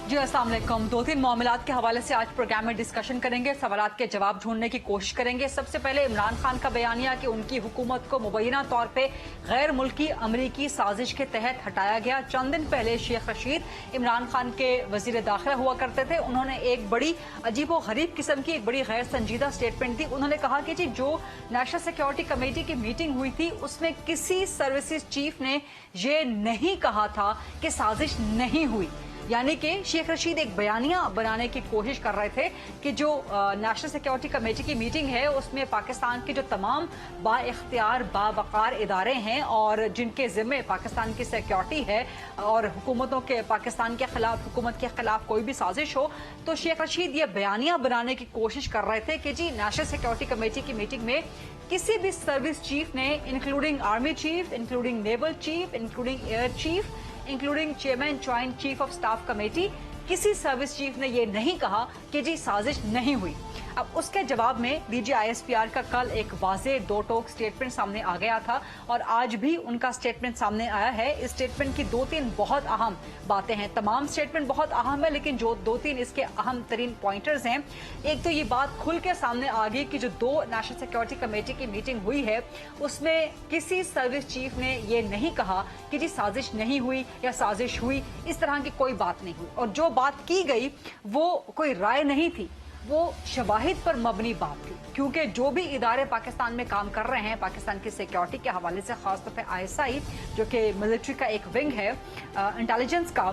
जी अस्सलाम वालेकुम। दो तीन मामलात के हवाले से आज प्रोग्राम में डिस्कशन करेंगे, सवालात के जवाब ढूंढने की कोशिश करेंगे। सबसे पहले इमरान खान का बयानिया कि उनकी हुकूमत को मुबैना तौर पे गैर मुल्की अमरीकी साजिश के तहत हटाया गया। चंद दिन पहले शेख रशीद इमरान खान के वजीर दाखिला हुआ करते थे। उन्होंने एक बड़ी अजीबो गरीब किस्म की, एक बड़ी गैर संजीदा स्टेटमेंट दी। उन्होंने कहा कि जी जो नेशनल सिक्योरिटी कमेटी की मीटिंग हुई थी उसमें किसी सर्विसेज चीफ ने ये नहीं कहा था कि साजिश नहीं हुई। यानी कि शेख रशीद एक बयानिया बनाने की कोशिश कर रहे थे कि जो नेशनल सिक्योरिटी कमेटी की मीटिंग है उसमें पाकिस्तान के जो तमाम बाइख्तियार बावकार इदारे हैं और जिनके जिम्मे पाकिस्तान की सिक्योरिटी है और हुकूमतों के पाकिस्तान के खिलाफ, हुकूमत के खिलाफ कोई भी साजिश हो, तो शेख रशीद ये बयानिया बनाने की कोशिश कर रहे थे कि जी नेशनल सिक्योरिटी कमेटी की मीटिंग में किसी भी सर्विस चीफ ने, including army chief, including naval chief, including air chief, including chairman joint chief of staff committee, किसी सर्विस चीफ ने यह नहीं कहा कि जी साजिश नहीं हुई। अब उसके जवाब में डीजी आईएसपीआर का कल एक वाज़ेह दो टोक स्टेटमेंट सामने आ गया था और आज भी उनका स्टेटमेंट सामने आया है। इस स्टेटमेंट की दो तीन बहुत अहम बातें हैं। तमाम स्टेटमेंट बहुत अहम है लेकिन जो दो तीन इसके अहम तरीन पॉइंटर्स हैं, एक तो ये बात खुल के सामने आ गई कि जो दो नेशनल सिक्योरिटी कमेटी की मीटिंग हुई है उसमें किसी सर्विस चीफ ने ये नहीं कहा कि जी साजिश नहीं हुई या साजिश हुई, इस तरह की कोई बात नहीं हुई। और जो बात की गई वो कोई राय नहीं थी, वो शवाहिद पर मबनी बात थी, क्योंकि जो भी इदारे पाकिस्तान में काम कर रहे हैं पाकिस्तान की सिक्योरिटी के हवाले से, खासतौर पे आईएसआई जो कि मिलिट्री का एक विंग है इंटेलिजेंस का,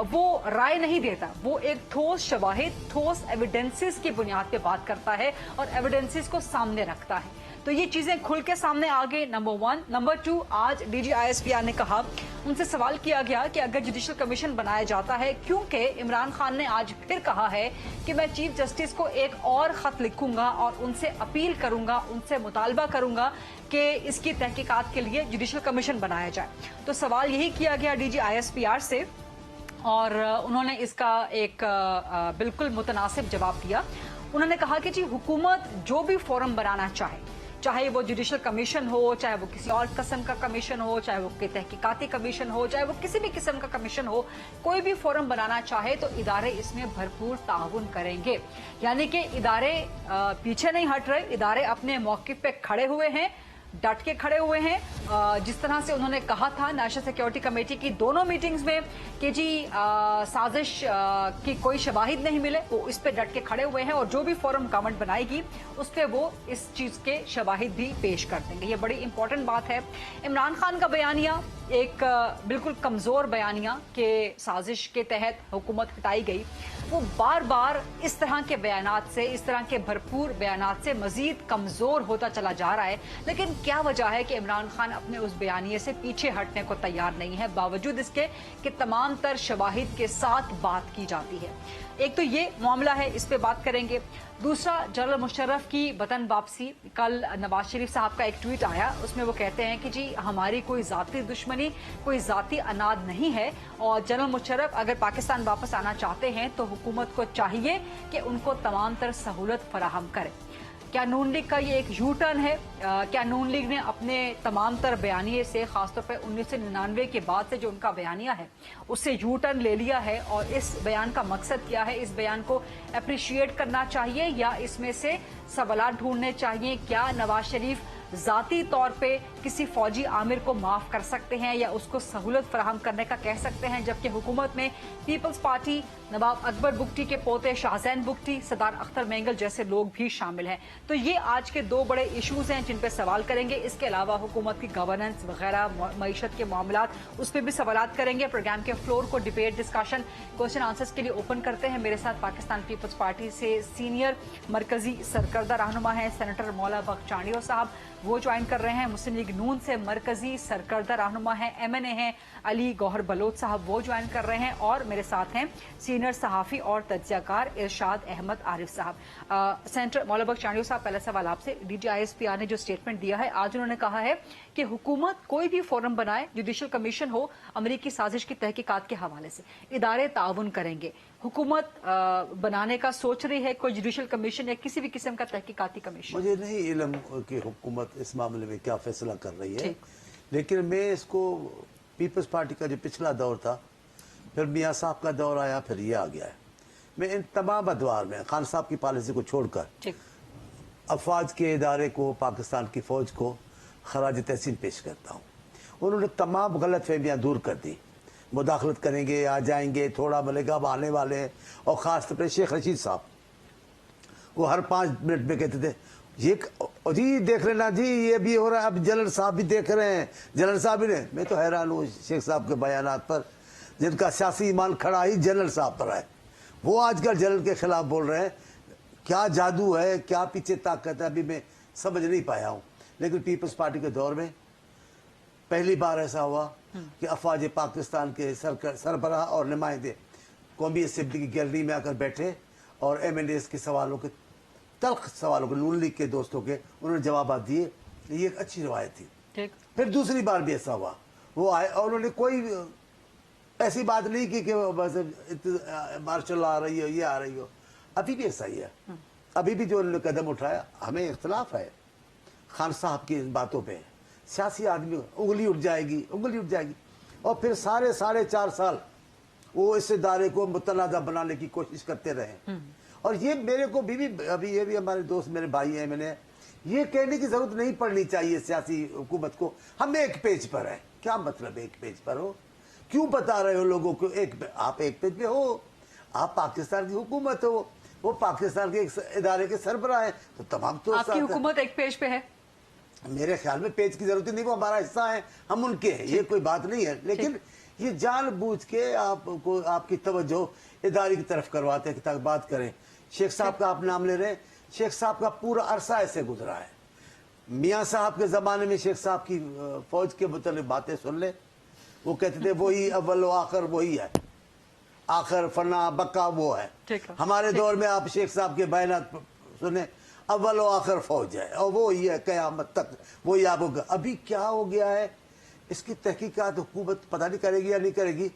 वो राय नहीं देता, वो एक ठोस शवाहिद, ठोस एविडेंसेस की बुनियाद पे बात करता है और एविडेंसेस को सामने रखता है। तो ये चीजें खुल के सामने आ गई, नंबर वन। नंबर टू, आज डीजी आईएसपीआर ने कहा, उनसे सवाल किया गया कि अगर जुडिशल कमीशन बनाया जाता है, क्योंकि इमरान खान ने आज फिर कहा है कि मैं चीफ जस्टिस को एक और खत लिखूंगा और उनसे अपील करूंगा, उनसे मुतालबा करूंगा कि इसकी तहकीकात के लिए जुडिशल कमीशन बनाया जाए। तो सवाल यही किया गया डीजी आईएसपीआर से और उन्होंने इसका एक बिल्कुल मुतनासिब जवाब दिया। उन्होंने कहा कि जी हुकूमत जो भी फोरम बनाना चाहे वो जुडिशल कमीशन हो, चाहे वो किसी और किस्म का कमीशन हो, चाहे वो तहकीकाती कमीशन हो, चाहे वो किसी भी किस्म का कमीशन हो, कोई भी फोरम बनाना चाहे तो इदारे इसमें भरपूर ताउन करेंगे। यानी कि इदारे पीछे नहीं हट रहे, इदारे अपने मौके पे खड़े हुए हैं, डट के खड़े हुए हैं। जिस तरह से उन्होंने कहा था नेशनल सिक्योरिटी कमेटी की दोनों मीटिंग्स में कि जी साजिश की कोई शवाहिद नहीं मिले, वो इस पे डट के खड़े हुए हैं और जो भी फोरम गवर्नमेंट बनाएगी उस पे वो इस चीज के शवाहिद भी पेश कर देंगे। ये बड़ी इंपॉर्टेंट बात है। इमरान खान का बयानिया एक बिल्कुल कमजोर बयानिया कि साजिश के तहत हुकूमत हटाई गई, वो बार बार इस तरह के बयानात से, इस तरह के भरपूर बयानात से मजीद कमजोर होता चला जा रहा है। लेकिन क्या वजह है कि इमरान खान अपने उस बयानिए से पीछे हटने को तैयार नहीं है, बावजूद इसके कि तमाम तर शवाहिद के साथ बात की जाती है। एक तो ये मामला है, इस पे बात करेंगे। दूसरा, जनरल मुशर्रफ की वतन वापसी। कल नवाज शरीफ साहब का एक ट्वीट आया, उसमें वो कहते हैं कि जी हमारी कोई जाती दुश्मनी, कोई जाती अनाद नहीं है और जनरल मुशर्रफ अगर पाकिस्तान वापस आना चाहते हैं तो हुकूमत को चाहिए कि उनको तमाम तर सहूलत फराहम करे। क्या नून लीग का ये एक यू टर्न है? क्या नून लीग ने अपने तमाम तर बयानिए से, खासतौर पर 1999 के बाद से जो उनका बयानिया है उससे यू टर्न ले लिया है और इस बयान का मकसद क्या है? इस बयान को अप्रिशिएट करना चाहिए या इसमें से सवालात ढूंढने चाहिए? क्या नवाज शरीफ जाती तौर पे किसी फौजी आमिर को माफ कर सकते हैं या उसको सहूलत फराहम करने का कह सकते हैं, जबकि हुकूमत में पीपल्स पार्टी, नवाब अकबर बुगटी के पोते शाहजैन बुगटी, सरदार अख्तर मेंगल जैसे लोग भी शामिल हैं। तो ये आज के दो बड़े इश्यूज हैं जिन पे सवाल करेंगे। इसके अलावा हुकूमत की गवर्नेंस वगैरह, मईशत के मामलात, उस पर भी सवालात करेंगे। प्रोग्राम के फ्लोर को डिबेट, डिस्कशन, क्वेश्चन आंसर्स के लिए ओपन करते हैं। मेरे साथ पाकिस्तान पीपल्स पार्टी से सीनियर मरकजी सरकर्दा रहनुमा है सेनेटर मौला बख्श चांडियो साहब, वो ज्वाइन कर रहे हैं। मुस्लिम लीग नून से मरकजी सरकर्दा रहनुमा है, एमएनए हैं अली गौहर बलोच साहब, वो ज्वाइन कर रहे हैं। और मेरे साथ हैं सीनियर सहाफी और तज्जियाकार इरशाद अहमद आरिफ साहब। सेनेटर मौला बख्श चांडियो साहब, पहला सवाल आपसे। डीजीआईएसपीआर ने जो स्टेटमेंट दिया है आज, उन्होंने कहा है कि हुकूमत कोई भी फोरम बनाए, जुडिशल कमीशन हो, अमरीकी साजिश की तहकीकात के हवाले से इदारे ताउन करेंगे। हुकूमत बनाने का सोच रही है कोई जुडिशल कमीशन या किसी भी किस्म का तहकीकाती कमीशन? मुझे नहीं इल्म कि हुकूमत इस मामले में क्या फैसला कर रही है, लेकिन मैं इसको पीपल्स पार्टी का जो पिछला दौर था फिर मियाँ साहब का दौर आया, फिर ये आ गया है। मैं इन तमाम अदवार में खान साहब की पॉलिसी को छोड़कर ठीक। अफवाज के इदारे को, पाकिस्तान की फ़ौज को खराज तहसीन पेश करता हूँ। उन्होंने तमाम गलत फहमियाँ दूर कर दी। मुदाखलत करेंगे, आ जाएंगे, थोड़ा मिलेगा, अब आने वाले हैं। और ख़ास तौर पर शेख रशीद साहब, वो हर 5 मिनट में कहते थे ये जी देख लेना जी, ये भी हो रहा है, अब जनरल साहब भी देख रहे हैं, जनरल साहब भी नहीं। मैं तो हैरान हूँ शेख साहब के बयानात पर, जिनका सियासी ईमान खड़ा ही जनरल साहब पर है। वो आजकल जनरल के खिलाफ बोल रहे हैं। क्या जादू है, क्या पीछे ताकत है, अभी मैं समझ नहीं पाया हूँ। लेकिन पीपल्स पार्टी के दौर में पहली बार ऐसा हुआ कि अफवाज पाकिस्तान के सरबराह और नुमाइंदे कौमी असेंबली की गैलरी में आकर बैठे और MNAs के सवालों के, तल्ख सवालों के, नून लीग के दोस्तों के, उन्होंने जवाब दिए। ये एक अच्छी रवायत थी। ठीक। फिर दूसरी बार भी ऐसा हुआ, वो आए और उन्होंने कोई ऐसी बात नहीं की कि बस मार्शल आ रही हो, ये आ रही हो। अभी भी ऐसा ही है। अभी भी जो उन्होंने कदम उठाया, हमें इख्तलाफ है खान साहब की इन बातों पे। सियासी आदमी उंगली उठ जाएगी, उंगली उठ जाएगी, और फिर साढ़े 4.5 साल वो इस इदारे को मुतनाज़ा बनाने की कोशिश करते रहे। और ये मेरे को भी अभी ये भी हमारे दोस्त, मेरे भाई हैं, मैंने ये कहने की जरूरत नहीं पड़नी चाहिए सियासी हुकूमत को हम एक पेज पर है। क्या मतलब एक पेज पर हो? क्यों बता रहे हो लोगों को आप एक पेज पे हो? आप पाकिस्तान की हुकूमत हो, वो पाकिस्तान के एक इदारे के सरबराह है, तो तमाम तो आपकी हुकूमत एक पेज पे है। मेरे ख्याल में पेज की जरूरत नहीं, वो हमारा हिस्सा है, हम उनके हैं, ये कोई बात नहीं है। लेकिन ये जानबूझ के आपको, आपकी तवज्जो इदारे की तरफ करवाते हैं ताकि बात करें। शेख साहब का आप नाम ले रहे हैं, शेख साहब का पूरा अरसा ऐसे गुजरा है। मियाँ साहब के ज़माने में शेख साहब की फ़ौज के मुतालिक बातें सुन ले, वो कहते थे वही अव्वल व आखिर वही है, आखिर फना बक्का वो है। हमारे दौर में आप शेख साहब के बयानात सुने, अव्वल व आखिर फ़ौज है और वो ही है क़यामत तक, वही आपको। अभी क्या हो गया है, इसकी तहकीकात हुकूमत पता नहीं करेगी या नहीं करेगी।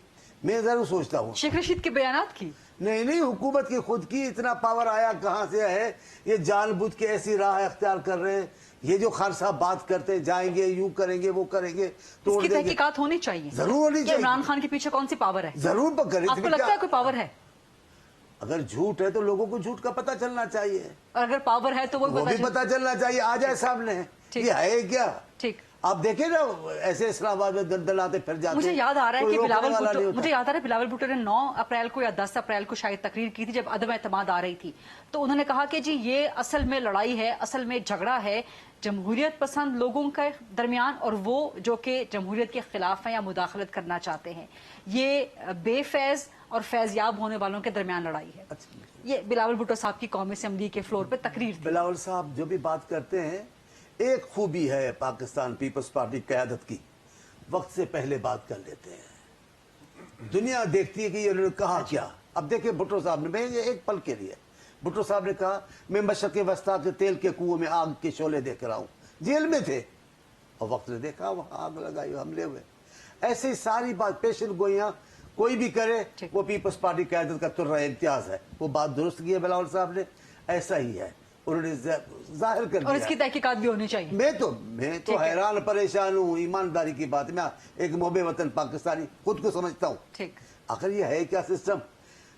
मैं जरूर सोचता हूँ शेख रशीद के बयानात की नहीं, हुकूमत की खुद की इतना पावर आया कहाँ से है? ये जानबूझ के ऐसी राह अख्तियार कर रहे हैं। ये जो खान साहब बात करते हैं, जाएंगे, यूं करेंगे, वो करेंगे, तोड़ देंगे। तहकीकात होनी चाहिए, जरूर होनी चाहिए। इमरान खान के पीछे कौन सी पावर है? जरूर करें। आपको लगता है कोई पावर है? अगर झूठ है तो लोगों को झूठ का पता चलना चाहिए, और अगर पावर है तो वो भी पता चलना चाहिए, आ जाए सामने। ये है क्या? ठीक। आप देखें ना, ऐसे इस्लामाबाद में दंदलाते फिर जाते। मुझे याद आ रहा है कि बिलावल भुट्टो ने 9 अप्रैल को या 10 अप्रैल को शायद तकरीर की थी, जब अदम एतमाद आ रही थी, तो उन्होंने कहा कि जी ये असल में लड़ाई है, असल में झगड़ा है जमहूरियत पसंद लोगों के दरमियान और वो जो कि जमहूरियत के खिलाफ हैं या मुदाखलत करना चाहते हैं। ये बेफैज और फैज़याब होने वालों के दरमियान लड़ाई है। ये बिलावल भुट्टो साहब की कौमी असेंबली के फ्लोर पे तकरीर थी। बिलावल साहब जो भी बात करते हैं, एक खूबी है पाकिस्तान पीपल्स पार्टी क़यादत की, वक्त से पहले बात कर लेते हैं। दुनिया देखती है कि ये उन्होंने कहा क्या। अब देखिए भुट्टो साहब ने, मैं ये एक पल के लिए, भुट्टो साहब ने कहा मैं मशरक़ वस्ता के तेल के कुओं में आग के शोले देख रहा हूँ। जेल में थे और वक्त ने देखा, वहाँ आग लगाई, हमले हुए। ऐसे ही सारी बात पेशन गोइयाँ कोई भी करे, वो पीपल्स पार्टी क़यादत का तुर्रा इम्तियाज है। वो बात दुरुस्त की है बिलावल साहब ने, ऐसा ही है, उन्होंने जाहिर कर दिया। और इसकी तहकीकात भी होनी चाहिए। मैं तो हैरान परेशान हूँ। ईमानदारी की बात, मैं एक मोबे वतन पाकिस्तानी खुद को समझता हूँ। आखिर ये है क्या सिस्टम?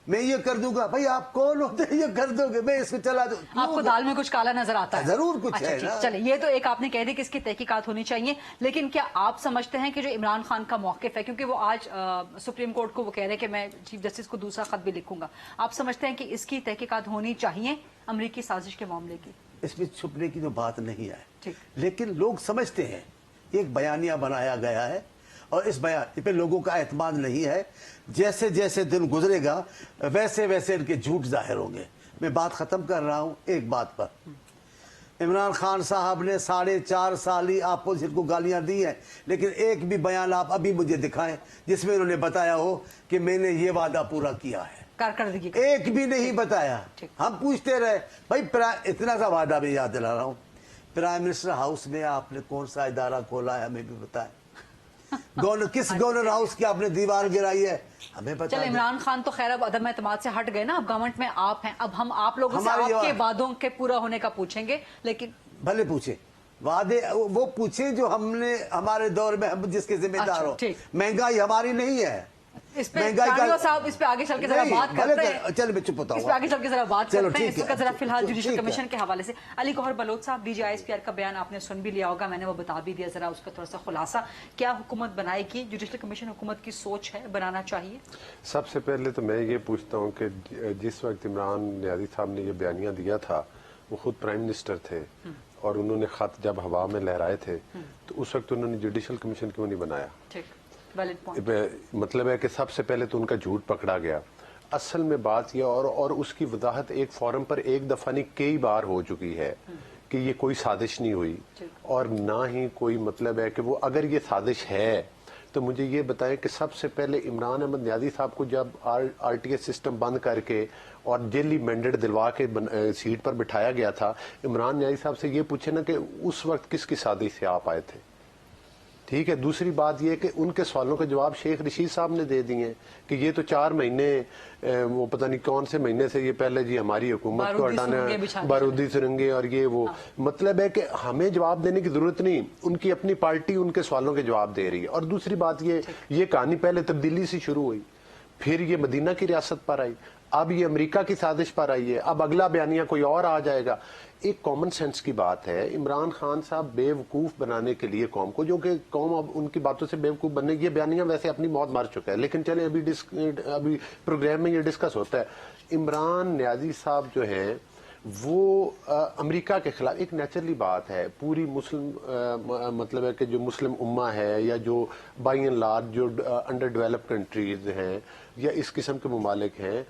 मैं ये कर दूंगा, भाई आप कौन होते हैं ये कर दोगे, मैं इसको चला दूं। आपको दाल में कुछ काला नजर आता है? जरूर कुछ है ना। चले, ये तो एक आपने कह दी कि इसकी तहकीकात होनी चाहिए, लेकिन क्या आप समझते हैं कि जो इमरान खान का मौक़िफ़ है, क्योंकि वो आज सुप्रीम कोर्ट को वो कह रहे हैं कि मैं चीफ जस्टिस को दूसरा खत भी लिखूंगा, आप समझते हैं कि इसकी तहकीकात होनी चाहिए अमरीकी साजिश के मामले की? इसमें छुपने की तो बात नहीं है, लेकिन लोग समझते हैं एक बयानिया बनाया गया है और इस बयान पे लोगों का एतमाद नहीं है। जैसे जैसे दिन गुजरेगा वैसे वैसे इनके झूठ जाहिर होंगे। मैं बात खत्म कर रहा हूं एक बात पर। इमरान खान साहब ने 4.5 साल ही अपोजिशन को गालियां दी हैं, लेकिन एक भी बयान आप अभी मुझे दिखाएं जिसमें उन्होंने बताया हो कि मैंने ये वादा पूरा किया है। कारकर्दगी एक भी नहीं बताया। हम पूछते रहे भाई, इतना सा वादा भी याद दिला रहा हूँ, प्राइम मिनिस्टर हाउस में आपने कौन सा इदारा खोला है हमें भी बताएं। किस गवर्नर हाउस की आपने दीवार गिराई है हमें बता। चल, इमरान खान तो खैर अब अदम एतमाद से हट गए ना, अब गवर्नमेंट में आप हैं, अब हम आप लोगों से आपके वादों के पूरा होने का पूछेंगे। लेकिन भले पूछे, वादे वो पूछे जो हमने हमारे दौर में हम जिसके जिम्मेदार हो। महंगाई हमारी नहीं है, महंगाई साहब इस पे आगे चल के जरा बात करते हैं। चल मैं चुप होता हूं, इस पे आगे चल के जरा बात करते हैं। इस वक्त जरा फिलहाल जुडिशल ठीक है। कमीशन के हवाले से अली गौहर बलोच साहब, DGISPR का बयान आपने सुन भी लिया होगा, मैंने वो बता भी दिया, जरा उसका थोड़ा सा खुलासा, क्या हुकूमत बनाएगी? जुडिशल कमीशन हुकूमत की सोच है, बनाना चाहिए? सबसे पहले तो मैं ये पूछता हूँ कि जिस वक्त इमरान नियाज़ी साहब ने ये बयानिया दिया था, वो खुद प्राइम मिनिस्टर थे और उन्होंने खत जब हवा में लहराए थे तो उस वक्त उन्होंने जुडिशल कमीशन क्यों नहीं बनाया? ठीक, वैलिड पॉइंट। मतलब है कि सबसे पहले तो उनका झूठ पकड़ा गया। असल में बात यह और उसकी वजाहत एक फोरम पर एक दफा नहीं कई बार हो चुकी है कि ये कोई साजिश नहीं हुई और ना ही कोई मतलब है कि वो अगर ये साजिश है तो मुझे ये बताएं कि सबसे पहले इमरान अहमद नियाज़ी साहब को जब RTS सिस्टम बंद करके और जेली मैंडेट दिलवा के सीट पर बिठाया गया था, इमरान नियाज़ी साहब से ये पूछे ना कि उस वक्त किसकी साजिश से आप आए थे? ठीक है। दूसरी बात ये कि उनके सवालों के जवाब शेख रशीद साहब ने दे दिए कि ये तो 4 महीने वो पता नहीं कौन से महीने से ये पहले जी हमारी हुकूमत को हटाना, बारूदी सुरंगे और ये वो। मतलब है कि हमें जवाब देने की जरूरत नहीं, उनकी अपनी पार्टी उनके सवालों के जवाब दे रही है। और दूसरी बात ये कहानी पहले तब्दीली से शुरू हुई, फिर ये मदीना की रियासत पर आई, अब ये अमेरिका की साजिश पर आई है, अब अगला बयानिया कोई और आ जाएगा। एक कॉमन सेंस की बात है, इमरान खान साहब बेवकूफ बनाने के लिए कौम को, जो कि कौम अब उनकी बातों से बेवकूफ बनने, ये बयानिया वैसे अपनी मौत मार चुका है, लेकिन चले अभी प्रोग्राम में ये डिस्कस होता है। इमरान नियाज़ी साहब जो हैं वो अमेरिका के खिलाफ, एक नेचुरली बात है, पूरी मुस्लिम मतलब है कि जो मुस्लिम उम्मा है या जो बाई एंड लार्ज जो अंडर डेवलप्ड कंट्रीज हैं या इस किस्म के ममालिक हैं,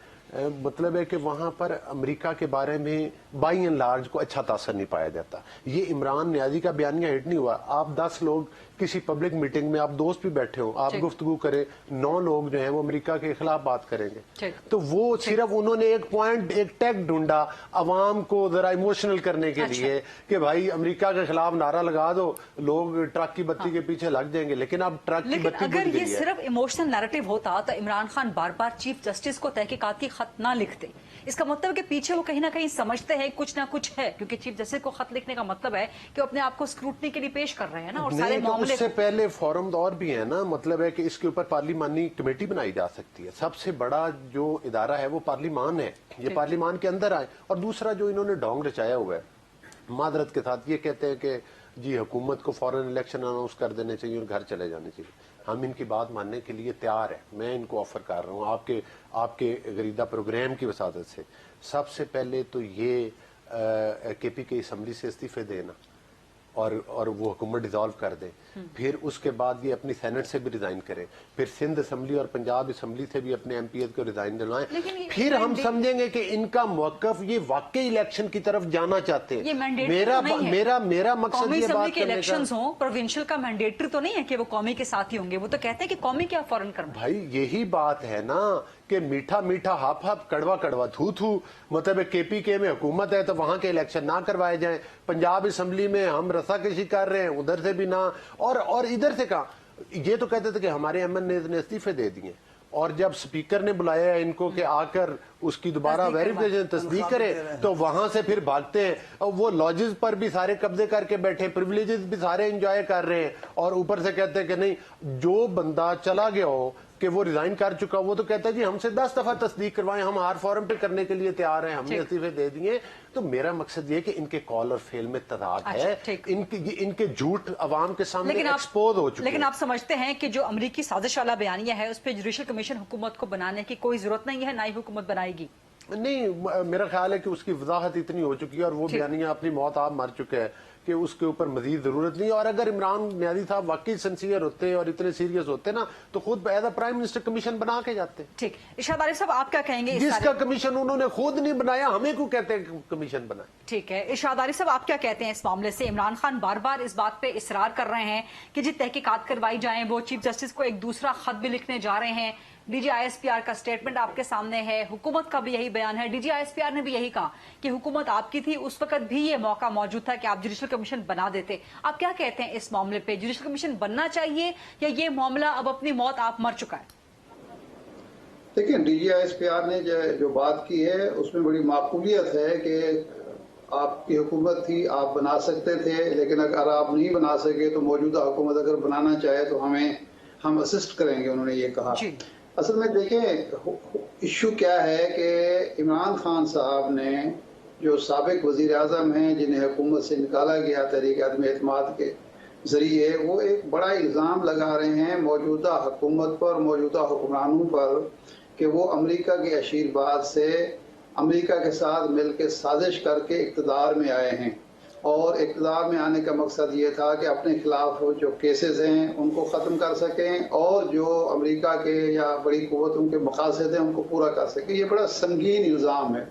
मतलब है कि वहां पर अमेरिका के बारे में बाई एंड लार्ज को अच्छा तासर नहीं पाया जाता। ये इमरान नियाज़ी का बयानिया हिट नहीं हुआ। आप 10 लोग किसी पब्लिक मीटिंग में, आप दोस्त भी बैठे हो, आप गुफ्तगू करें, 9 लोग जो हैं वो अमेरिका के खिलाफ बात करेंगे। तो वो सिर्फ उन्होंने एक पॉइंट, एक टैग ढूंढा अवाम को जरा इमोशनल करने के लिए कि भाई अमेरिका के खिलाफ नारा लगा दो, लोग ट्रक की बत्ती के पीछे लग जाएंगे। लेकिन अब ट्रक की बत्ती अगर ये सिर्फ इमोशनल नैरेटिव होता तो इमरान खान बार बार चीफ जस्टिस को तहकीकात की खत ना लिखते। इसका मतलब कि पीछे वो कहीं ना कहीं समझते हैं कुछ ना कुछ है, क्योंकि चीफ जस्टिस को खत लिखने का मतलब है कि वो अपने आप को स्क्रूटनी के लिए पेश कर रहे हैं ना। और सारे मामले उससे पहले फोरम और भी है ना, मतलब है कि इसके ऊपर पार्लिमानी कमेटी बनाई जा सकती है। सबसे बड़ा जो इदारा है वो पार्लिमान है, ये पार्लिमान के अंदर आए। और दूसरा जो इन्होंने ढोंग रचाया हुआ है मादरत के साथ, ये कहते हैं कि जी हुकूमत को फौरन इलेक्शन अनाउंस कर देने चाहिए और घर चले जाने चाहिए। हम इनकी बात मानने के लिए तैयार है, मैं इनको ऑफर कर रहा हूँ आपके गरीदा प्रोग्राम की वसादत से। सबसे पहले तो ये KP की असम्बली से इस्तीफे देना और वो हुकूमत डिसॉल्व कर दे, फिर उसके बाद ये अपनी सेनेट से भी रिजाइन करे, फिर सिंध असम्बली और पंजाब असम्बली से भी अपने MPs को रिजाइन दिलवाएं, फिर हम समझेंगे कि इनका मौकफ ये वाकई इलेक्शन की तरफ जाना चाहते हैं। मेरा मकसद ये बात के इलेक्शन हो, प्रोविंशियल का मैंडेटरी तो नहीं है कि वो कौमी के साथ ही होंगे। वो तो कहते हैं कि कौमी क्या फौरन कर। भाई यही बात है ना कि मीठा मीठा हाफ हाफ कड़वा कड़वा थू थू, मतलब KPK में हुकूमत है तो वहां के इलेक्शन ना करवाए जाएं, पंजाब असम्बली में हम रस्साकशी कर रहे हैं उधर से भी ना, और इधर से कहा। ये तो कहते थे कि हमारे MNAs ने इस्तीफे दे दिए, और जब स्पीकर ने बुलाया इनको कि आकर उसकी दोबारा वेरिफिकेशन तस्दीक करे तो वहां से फिर भागते हैं। और वो लॉजेस पर भी सारे कब्जे करके बैठे, प्रिविलेजेस भी सारे एंजॉय कर रहे हैं, और ऊपर से कहते हैं कि नहीं, जो बंदा चला गया हो कि वो रिजाइन कर चुका, वो तो कहता है जी हमसे 10 दफा तस्दीक करवाएं, हम हर फॉरम पे करने के लिए तैयार हैं, हमने इस्तीफे दे दिए। तो मेरा मकसद ये कि इनके कॉल और फेल में तदाद है, इनके झूठ अवाम के सामने एक्सपोज हो चुके हैं। लेकिन आप समझते हैं कि जो अमेरिकी साजिश वाला बयानिया है उस पर जुडिशल कमीशन हुकूमत को बनाने की कोई जरूरत नहीं है, ना ही हुकूमत बनाएगी? नहीं, मेरा ख्याल है कि उसकी वजाहत इतनी हो चुकी है और वो बयानिया अपनी मौत आप मर चुके हैं कि उसके ऊपर मजीद जरूरत नहीं। और अगर इमरान नियाज़ी साहब वाकई सिंसियर होते और इतने सीरियस होते ना तो खुद as a prime minister commission बना के जाते। ठीक, इरशाद आरिफ साहब आप क्या कहेंगे? जिसका कमीशन उन्होंने खुद नहीं बनाया, हमें क्यों कहते हैं कमीशन बनाए? ठीक है, इरशाद आरिफ साहब आप क्या कहते हैं इस मामले से? इमरान खान बार बार इस बात पे इसरार कर रहे हैं कि जी तहकीकात करवाई जाए, वो चीफ जस्टिस को एक दूसरा खत भी लिखने जा रहे हैं। DGISPR का स्टेटमेंट आपके सामने है, हुकूमत का भी यही बयान है, DGISPR ने भी यही कहा कि हुकूमत आपकी थी, उस वक्त भी ये मौका मौजूद था कि आप जुडिशल कमीशन बना देते। आप क्या कहते हैं इस मामले पे? जुडिशल कमीशन बनना चाहिए या ये मामला अब अपनी मौत आप मर चुका है? देखिए, DGISPR ने जो बात की है उसमें बड़ी माकूलियत है कि आपकी हुकूमत थी, आप बना सकते थे, लेकिन अगर आप नहीं बना सके तो मौजूदा हुकूमत अगर बनाना चाहे तो हम असिस्ट करेंगे, उन्होंने ये कहा। اصل میں دیکھیں ایشو کیا ہے کہ عمران خان صاحب نے جو سابق وزیر اعظم ہیں جنہیں حکومت سے نکالا گیا تحریک عدم اعتماد کے ذریعے، وہ ایک بڑا الزام لگا رہے ہیں موجودہ حکومت پر، موجودہ حکمرانوں پر، کہ وہ امریکہ کے اشیرباد سے امریکہ کے ساتھ مل کے سازش کر کے اقتدار میں آئے ہیں، اور اقتدار میں آنے کا مقصد یہ تھا کہ اپنے خلاف جو کیسز ہیں ان کو ختم کر سکیں، اور جو امریکہ کے یا بڑی قوتوں کے مقاصد ہیں ان کو پورا کر سکیں۔ یہ بڑا سنگین الزام ہے۔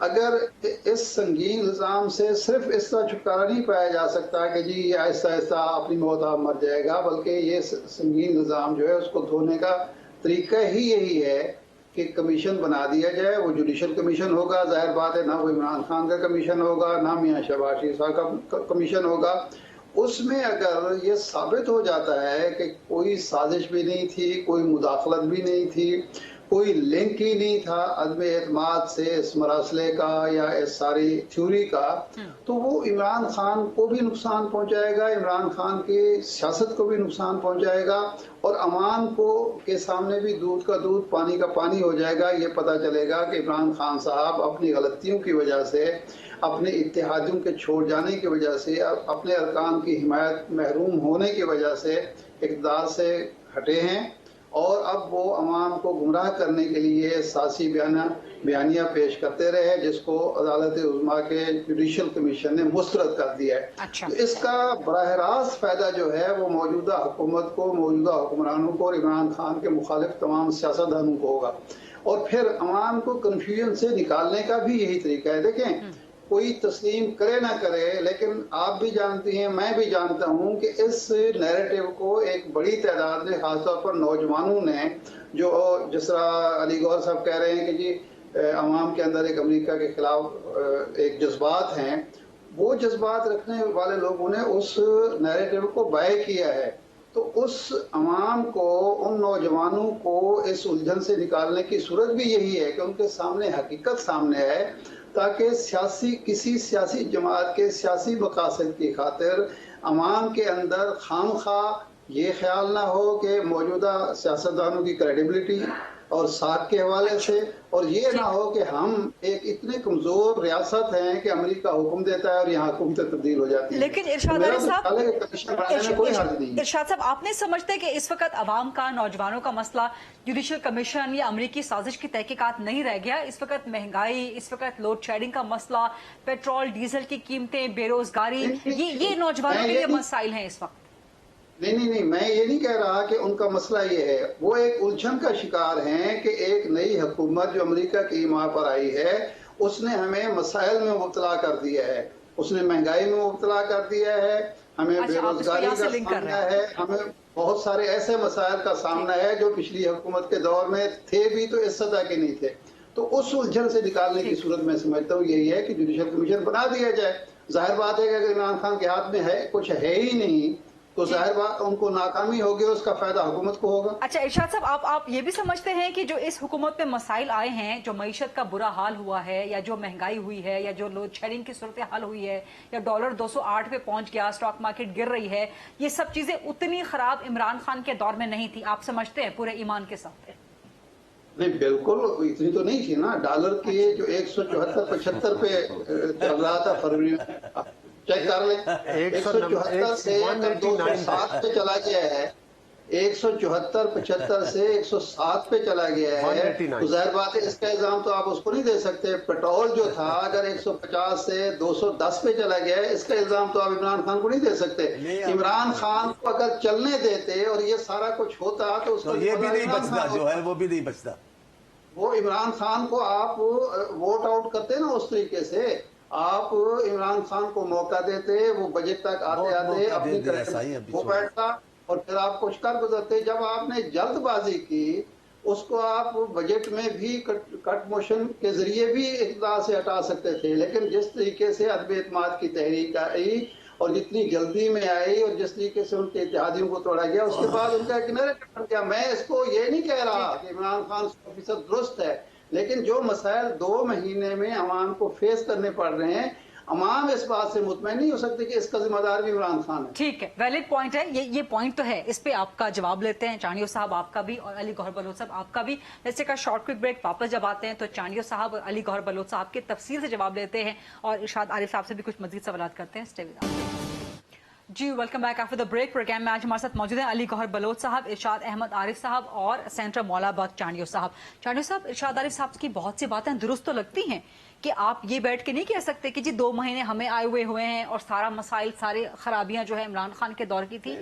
اگر اس سنگین الزام سے صرف اس طرح چھٹکارا نہیں پایا جا سکتا کہ جی یہ آہستہ آہستہ اپنی موت آپ مر جائے گا، بلکہ یہ سنگین الزام جو ہے اس کو دھونے کا طریقہ ہی یہی ہے کہ کمیشن بنا دیا جائے۔ وہ جوڈیشل کمیشن ہوگا، ظاہر بات ہے، نہ وہ عمران خان کا کمیشن ہوگا، نہ میاں شہباز شریف صاحب کا کمیشن ہوگا۔ اس میں اگر یہ ثابت ہو جاتا ہے کہ کوئی سازش بھی نہیں تھی، کوئی مداخلت بھی نہیں تھی، کوئی لنک ہی نہیں تھا عدم اعتماد سے اس مراسلے کا یا اس ساری تھیوری کا، تو وہ عمران خان کو بھی نقصان پہنچائے گا، عمران خان کی سیاست کو بھی نقصان پہنچائے گا، اور عوام کو کے سامنے بھی دودھ کا دودھ پانی کا پانی ہو جائے گا۔ یہ پتہ چلے گا کہ عمران خان صاحب اپنی غلطیوں کی وجہ سے، اپنے اتحادیوں کے چھوڑ جانے کی وجہ سے، اپنے ارکان کی حمایت محروم ہونے کی وجہ سے اقتدار سے ہٹے ہیں، اور اب وہ عوام کو گمراہ کرنے کے لیے سیاسی بیانیہ پیش کرتے رہے، جس کو عدالت عظمیٰ کے جوڈیشل کمیشن نے مسترد کر دیا ہے۔ تو اس کا براہ راست فائدہ جو ہے وہ موجودہ حکومت کو، موجودہ حکمرانوں کو اور عمران خان کے مخالف تمام سیاستدانوں کو ہوگا، اور پھر عوام کو کنفیوژن سے نکالنے کا بھی یہی طریقہ ہے۔ دیکھیں، کوئی تسلیم کرے نہ کرے، لیکن آپ بھی جانتی ہیں، میں بھی جانتا ہوں کہ اس نیریٹو کو ایک بڑی تعداد نے، خاص طور پر نوجوانوں نے، جو جس طرح علی گوہر صاحب کہہ رہے ہیں کہ جی عوام کے اندر ایک امریکہ کے خلاف ایک جذبات ہیں، وہ جذبات رکھنے والے لوگوں نے اس نیریٹو کو بائے کیا ہے۔ تو اس عوام کو، ان نوجوانوں کو اس الجھن سے نکالنے کی صورت بھی یہی ہے کہ ان کے سامنے حقیقت سامنے آئے، تاکہ کسی سیاسی جماعت کے سیاسی مقاصد کی خاطر عوام کے اندر خام خواہ یہ خیال نہ ہو کہ موجودہ سیاستدانوں کی کریڈیبلٹی اور ساکھ کے حوالے سے، اور یہ نہ ہو کہ ہم ایک اتنے کمزور ریاست ہیں کہ امریکہ حکم دیتا ہے اور یہاں حکومتیں تبدیل ہو جاتی ہیں۔ لیکن ارشاد صاحب، آپ نے سمجھتے کہ اس وقت عوام کا، نوجوانوں کا مسئلہ جوڈیشل کمیشن یا امریکی سازش کی تحقیقات نہیں رہ گیا؟ اس وقت مہنگائی، اس وقت لوڈ شیڈنگ کا مسئلہ، پیٹرول ڈیزل کی قیمتیں، بے روزگاری، یہ نوجوانوں کے لیے مسائل ہیں اس وقت۔ نہیں، میں یہ نہیں کہہ رہا کہ ان کا مسئلہ یہ ہے، وہ ایک الجھن کا شکار ہیں کہ ایک نئی حکومت جو امریکہ کی حمایت پر آئی ہے، اس نے ہمیں مسائل میں مبتلا کر دیا ہے، اس نے مہنگائی میں مبتلا کر دیا ہے، ہمیں بے روزگاری کا سامنا ہے، ہمیں بہت سارے ایسے مسائل کا سامنا ہے جو پچھلی حکومت کے دور میں تھے بھی تو اس سطح کے نہیں تھے۔ تو اس الجھن سے نکالنے کی صورت میں سمجھتا ہوں یہی ہے کہ جوڈیشل کمیشن بنا دیا جائے۔ ظاہر بات ہے کہ اگر عمران خان کے ہاتھ میں ہے کچھ ہے ہی نہیں، تو ظاہر بات ان کو ناکامی ہوگی، اس کا فائدہ حکومت کو ہوگا۔ اچھا ارشاد صاحب، آپ یہ بھی سمجھتے ہیں کہ جو اس حکومت میں مسائل آئے ہیں، جو معیشت کا برا حال ہوا ہے، یا جو مہنگائی ہوئی ہے، یا جو لوڈ شیڈنگ کی صورتحال ہوئی ہے، یا ڈالر 208 پہ پہنچ گیا، اسٹاک مارکیٹ گر رہی ہے، یہ سب چیزیں اتنی خراب عمران خان کے دور میں نہیں تھی، آپ سمجھتے ہیں پورے ایمان کے ساتھ؟ نہیں، بالکل اتنی تو نہیں تھی نا۔ ڈالر کی جو 174-75 پہ چل رہا تھا فروری میں، چیک کر لیں، 174 سے 207 پہ چلا گیا ہے، 174-75 سے 107 پہ چلا گیا ہے۔ تو ظاہر بات ہے اس کا الزام تو آپ اس کو نہیں دے سکتے۔ پیٹرول جو تھا اگر 150 سے 210 پہ چلا گیا ہے، اس کا الزام تو آپ عمران خان کو نہیں دے سکتے۔ عمران خان کو اگر چلنے دیتے اور یہ سارا کچھ ہوتا تو اس کو یہ بھی نہیں بچتا، جو ہے وہ بھی نہیں بچتا۔ وہ عمران خان کو آپ ووٹ آؤٹ کرتے نا اس طریقے سے، آپ عمران خان کو موقع دیتے، وہ بجٹ تک آتے اپنی وہ بیٹھتا اور پھر آپ کچھ کر گزرتے۔ جب آپ نے جلد بازی کی، اس کو آپ بجٹ میں بھی کٹ موشن کے ذریعے بھی اقتدار سے ہٹا سکتے تھے، لیکن جس طریقے سے عدم اعتماد کی تحریک آئی اور جتنی جلدی میں آئی اور جس طریقے سے ان کے اتحادیوں کو توڑا گیا، اس کے بعد ان کا ایک نیریٹو بن گیا۔ میں اس کو یہ نہیں کہہ رہا کہ عمران خان 100% درست ہے، لیکن جو مسائل 2 مہینے میں عوام کو فیس کرنے پڑ رہے ہیں، अवाम इस बात से मुतमईन नहीं हो सकती कि इसका जिम्मेदार भी इमरान खान है। ठीक है, वैलिड पॉइंट है, ये पॉइंट तो है, इस पे आपका जवाब लेते हैं। चांडियो साहब आपका भी और अली गौहर बलोच साहब आपका भी। जैसे का शॉर्ट क्विक ब्रेक, वापस जब आते हैं तो चांडियो साहब और अली गौहर बलोच साहब के तफसील से जवाब लेते हैं और इरशाद आरिफ साहब से भी कुछ मजीद सवाल करते हैं। Stay with us. जी, welcome back after the break. Program में आज हमारे साथ मौजूद हैं अली गौहर बलोच साहब, इरशाद अहमद आरिफ साहब और सेंटर मौलाबाग चांडियो साहब। चांडियो साहब, इरशाद आरिफ साहब की बहुत सी बातें दुरुस्त तो लगती हैं कि आप ये बैठ के नहीं कह सकते कि जी 2 महीने हमें आए हुए हैं और सारा मसाइल, सारी खराबियां जो है इमरान खान के दौर की थी।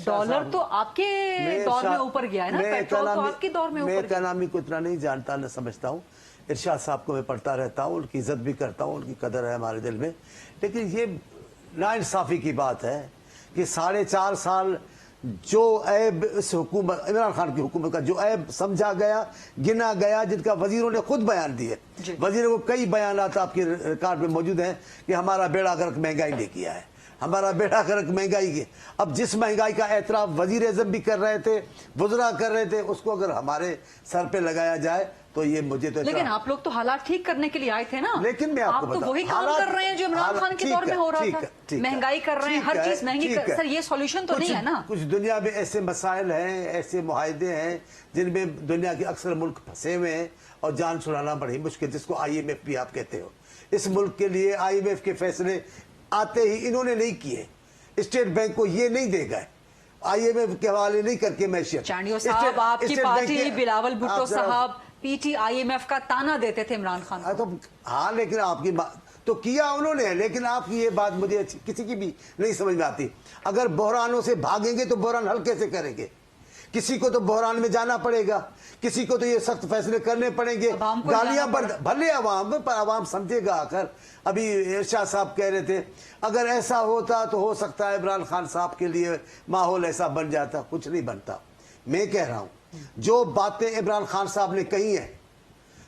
डॉलर तो आपके दौर में ऊपर गया है ना, पेट्रोल तो आपके दौर में ऊपर मैं इकोनॉमी को इतना नहीं जानता, न समझता हूँ। इरशाद साहब को मैं पढ़ता रहता हूँ, उनकी इज्जत भी करता हूँ, उनकी कदर है हमारे दिल में। लेकिन ये नाइंसाफी की बात है कि 4.5 साल जो ऐब इस हुकूमत, इमरान खान की हुकूमत का जो ऐब समझा गया, गिना गया, जिनका वजीरों ने खुद बयान दिए, वजीरों को कई बयानात आपके रिकॉर्ड में मौजूद हैं कि हमारा बेड़ा गर्क महंगाई ने किया है, हमारा बेड़ा गर्क महंगाई की। अब जिस महंगाई का एतराफ वजीर आज़म भी कर रहे थे, वज़रा कर रहे थे, उसको अगर हमारे सर पे लगाया जाए तो ये मुझे तो, लेकिन आप लोग तो हालात ठीक करने के लिए आए थे ना। लेकिन मैं आपको आप तो वही काम कर रहे हैं जो इमरान खान के दौर में हो रहा था। महंगाई कर रहे हैं, हर चीज महंगी कर, सर ये सॉल्यूशन तो नहीं है ना। कुछ दुनिया में ऐसे मसाइल हैं, ऐसे मुआहदे हैं जिनमें दुनिया के अक्सर मुल्क फंसे हुए हैं और जान छुड़ाना बड़ी मुश्किल, जिसको IMF भी आप कहते हो। इस मुल्क के लिए IMF के फैसले आते ही इन्होंने नहीं किए, स्टेट बैंक को ये नहीं दे गए, IMF के हवाले नहीं करके मैशियत। चांडियो साहब, आपकी पार्टी बिलावल भुट्टो साहब PT IMF का ताना देते थे इमरान खान को। तो हाँ, लेकिन आपकी बात तो किया उन्होंने, लेकिन आपकी ये बात मुझे किसी की भी नहीं समझ में आती। अगर बहरानों से भागेंगे तो बहरान हल कैसे करेंगे? किसी को तो बहरान में जाना पड़ेगा, किसी को तो ये सख्त फैसले करने पड़ेंगे। गालियां भले अवाम पर, अवाम समझेगा आकर। अभी इरशाद साहब कह रहे थे अगर ऐसा होता तो हो सकता है इमरान खान साहब के लिए माहौल ऐसा बन जाता। कुछ नहीं बनता। मैं कह रहा हूं जो बातें इमरान खान साहब ने कही हैं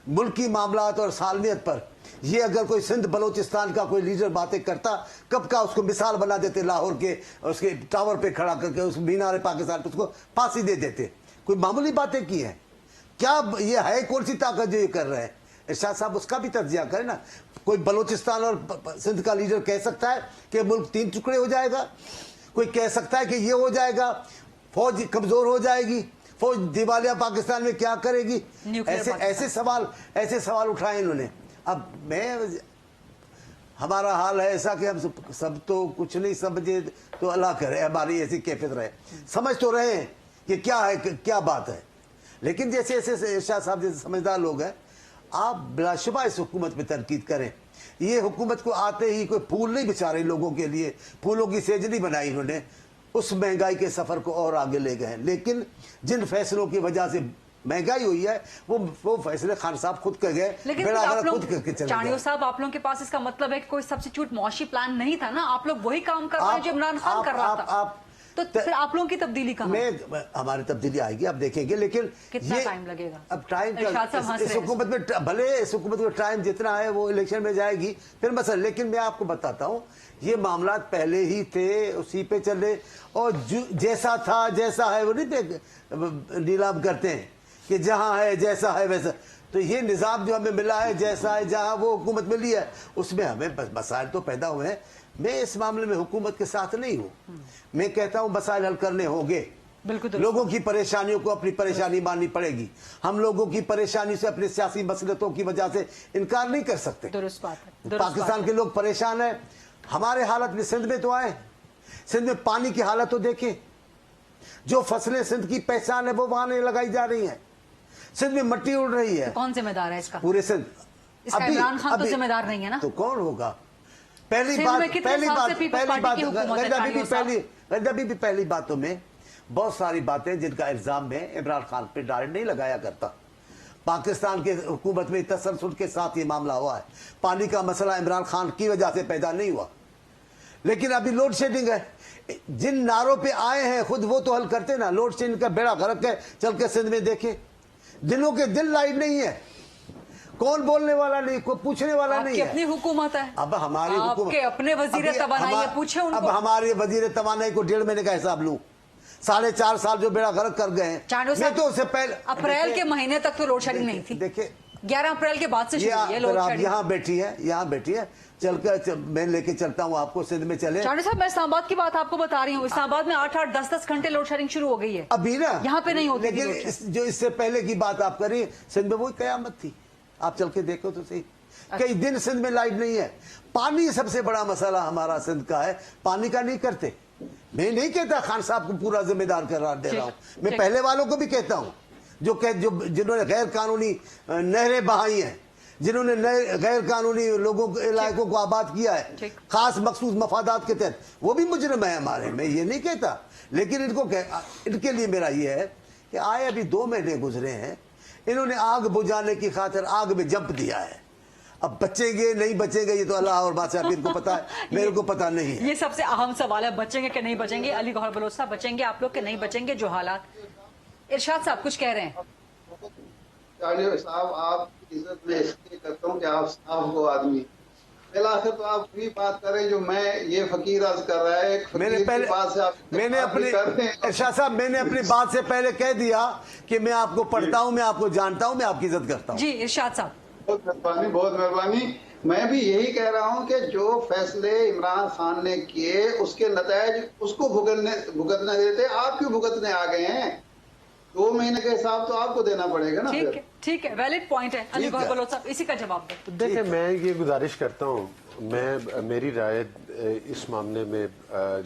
मुल्की मामलात और सालमियत पर, ये अगर कोई सिंध बलोचिस्तान का कोई लीडर बातें करता, कब का उसको मिसाल बना देते, लाहौर के उसके टावर पे खड़ा करके उस मीनार पाकिस्तान पे उसको फांसी दे देते। कोई मामूली बातें की हैं क्या? ये है कौन सी ताकत जो ये कर रहे हैं? इरशाद साहब उसका भी तज्जिया करें ना। कोई बलोचिस्तान और सिंध का लीडर कह सकता है कि मुल्क 3 टुकड़े हो जाएगा? कोई कह सकता है कि ये हो जाएगा, फौज कमजोर हो जाएगी, फौज दिवालिया पाकिस्तान में क्या करेगी? ऐसे सवाल उठाए इन्होंने। अब हमारा हाल है ऐसा कि हम सब तो कुछ नहीं समझे तो अल्लाह करे हमारी ऐसी कैफियत रहे। समझ तो रहे हैं कि क्या है, क्या बात है, लेकिन जैसे ऐसे इरशाद साहब जैसे समझदार लोग हैं, आप बिलाशुबा इस हुकूमत में तनकीद करें। ये हुकूमत को आते ही कोई फूल नहीं बिचारे लोगों के लिए, फूलों की सेज नहीं बनाई इन्होंने, उस महंगाई के सफर को और आगे ले गए। लेकिन जिन फैसलों की वजह से महंगाई हुई है वो फैसले खान साहब खुद कर गए। लेकिन चांडियो साहब, आप लोगों के पास इसका मतलब है कि कोई सब्स्टिट्यूट मुआशी प्लान नहीं था ना, आप लोग वही काम कर रहे हैं जो इमरान खान कर रहा था। तो फिर आप लोगों की तब्दीली कहाँ है? हमारी तब्दीली आएगी, आप देखेंगे, लेकिन कितना टाइम लगेगा? अब टाइम इस हुकूमत में, भले इस हुकूमत में टाइम जितना है वो इलेक्शन में जाएगी फिर मसला। लेकिन मैं आपको बताता हूँ ये मामला पहले ही थे, उसी पे चले, और जैसा था जैसा है वो नहीं नीलाम करते हैं कि जहां है जैसा है वैसा। तो ये निज़ाम जो हमें मिला है जैसा है, जहां वो हुकूमत मिली है उसमें हमें मसाइल तो पैदा हुए हैं। मैं इस मामले में हुकूमत के साथ नहीं हूँ। मैं कहता हूँ मसाइल हल करने होंगे, लोगों की परेशानियों को अपनी परेशानी माननी पड़ेगी। हम लोगों की परेशानी से अपने सियासी मसलतों की वजह से इनकार नहीं कर सकते। पाकिस्तान के लोग परेशान है, हमारे हालत में सिंध में तो आए, सिंध में पानी की हालत तो देखें, जो फसलें सिंध की पहचान है वो वहां नहीं लगाई जा रही हैं, सिंध में मट्टी उड़ रही है। तो कौन जिम्मेदार है इसका? पूरे सिंध। इमरान खान तो जिम्मेदार नहीं है ना, तो कौन होगा? पहली बातों में बहुत सारी बातें जिनका इल्जाम में इमरान खान पे डायरेक्ट नहीं लगाया करता। पाकिस्तान के हुकूमत में तसलसल के साथ ये मामला हुआ है। पानी का मसला इमरान खान की वजह से पैदा नहीं हुआ, लेकिन अभी लोड शेडिंग है। जिन नारों पे आए हैं खुद वो तो हल करते ना। लोड शेडिंग का बेड़ा गर्क है, चल के सिंध में देखे, दिलों के दिल लाइट नहीं है, कौन बोलने वाला नहीं, कोई पूछने वाला नहीं है। अपनी हुकूमत है, अब हमारी आपके अपने वजीर तवानाई पूछे उनको। अब हमारे वजीर तवानाई को 1.5 महीने का हिसाब लूं, 4.5 साल जो बेड़ा गर्क कर गए हैं। मैं तो उससे पहले अप्रैल के महीने तक तो लोड शेडिंग नहीं थी। देखिए 11 अप्रैल के बाद से ये शुरू हुई है अगर लोड आप शेडिंग। यहाँ बैठी है चलकर मैं लेके चलता हूँ आपको, सिंध में चले चांडी साहब, मैं इस्लामाबाद की बात आपको बता रही हूँ। इस्लामाबाद में 8-8, 10-10 घंटे लोड शेडिंग शुरू हो गई है अभी ना, यहाँ पे नहीं होती थी लेकिन लोड शेडिंग। जो इससे पहले की बात आप करिए, सिंध में वही कयामत थी। आप चल के देखो तो सही, कई दिन सिंध में लाइट नहीं है। पानी सबसे बड़ा मसला हमारा सिंध का है, पानी का नहीं करते। मैं नहीं कहता खान साहब को पूरा जिम्मेदार करार दे रहा हूँ, मैं पहले वालों को भी कहता हूँ जो जिन्होंने गैर कानूनी नहरें बहाई हैं, जिन्होंने नए गैर कानूनी लोगों के इलाकों को आबाद किया है खास मखसूस मफादात के तहत, वो भी मुजरिम है हमारे। मैं ये नहीं कहता, लेकिन इनके लिए मेरा ये है कि आए अभी 2 महीने गुजरे हैं, इन्होंने आग बुझाने की खातिर आग में जंप दिया है। अब बचेंगे नहीं बचेंगे ये तो अल्लाह और बादशाह इनको पता है, मेरे को पता नहीं है। ये सबसे अहम सवाल है, बचेंगे कि नहीं बचेंगे। अली गौहर बलोच साहब, बचेंगे आप लोग कि नहीं बचेंगे? जो हालात, इरशाद साहब कुछ कह रहे हैं। साहब आपकी इज्जत मैं इसलिए करता हूँ कि आप साफ हो आदमी, पहला तो आप भी बात करें जो मैं ये फकीर अर्ज कर रहा है। मैंने अपनी बात से पहले कह दिया कि मैं आपको पढ़ता हूँ, मैं आपको जानता हूँ, मैं आपकी इज्जत करता हूँ। जी इरशाद साहब, बहुत मेहरबानी। मैं भी यही कह रहा हूँ कि जो फैसले इमरान खान ने किए उसके नतायज उसको भुगतने देते, आप क्यों भुगतने आ गए हैं? 2 महीने का हिसाब तो आपको देना पड़ेगा ना। ठीक है, वैलिड पॉइंट है। अली गौहर बलोच साहब, इसी का जवाब दो। देखिए, मैं ये गुजारिश करता हूँ, मेरी राय इस मामले में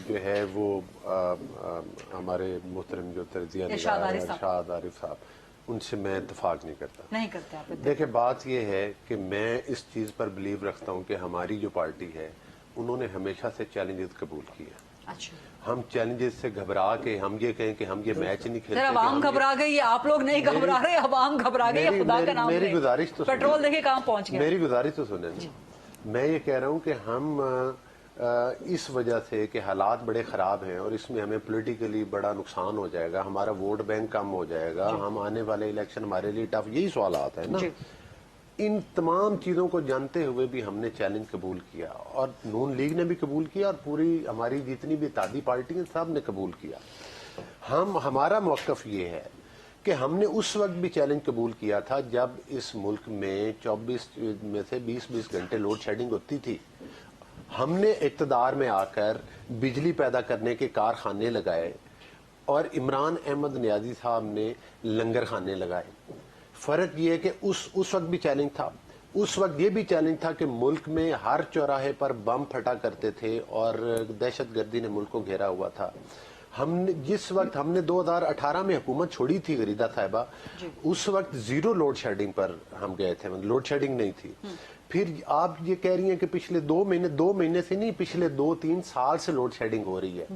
जो है वो हमारे मोहतरम जो तरजिया इरशाद आरिफ साहब, उनसे मैं इत्तेफाक नहीं करता आप? देखिए, बात ये है कि मैं इस चीज़ पर बिलीव रखता हूँ कि हमारी जो पार्टी है उन्होंने हमेशा से चैलेंजेस कबूल किए। अच्छा, हम चैलेंजेस से घबरा के हम ये कहें कि हम ये मैच नहीं खेलते। अवाम घबरा गई है, आप लोग नहीं घबरा रहे, अवाम घबरा गई है। खुदा का नाम, मेरी गुजारिश तो पेट्रोल देखिए कहाँ पहुंच गया। मेरी गुजारिश तो सुने। मैं ये कह रहा हूँ कि हम इस वजह से कि हालात बड़े ख़राब हैं और इसमें हमें पॉलिटिकली बड़ा नुकसान हो जाएगा, हमारा वोट बैंक कम हो जाएगा, हम आने वाले इलेक्शन हमारे लिए टफ, यही सवालात है ना। इन तमाम चीज़ों को जानते हुए भी हमने चैलेंज कबूल किया और नून लीग ने भी कबूल किया और पूरी हमारी जितनी भी इत्तेहादी पार्टी हैं सब ने कबूल किया। हमारा मौक़िफ़ ये है कि हमने उस वक्त भी चैलेंज कबूल किया था जब इस मुल्क में 24 में से 20-20 घंटे लोड शेडिंग होती थी। हमने इक़्तिदार में आकर बिजली पैदा करने के कारखाने लगाए और इमरान अहमद नियाज़ी साहब ने लंगर खाने लगाए। फ़र्क ये है कि उस वक्त भी चैलेंज था, उस वक्त ये भी चैलेंज था कि मुल्क में हर चौराहे पर बम फटा करते थे और दहशतगर्दी ने मुल्क को घेरा हुआ था। जिस वक्त हमने 2018 में हुकूमत छोड़ी थी गरीदा साहिबा, उस वक्त 0 लोड शेडिंग पर हम गए थे, मतलब लोड शेडिंग नहीं थी। फिर आप ये कह रही हैं कि पिछले 2 महीने से नहीं, पिछले 2-3 साल से लोड शेडिंग हो रही है।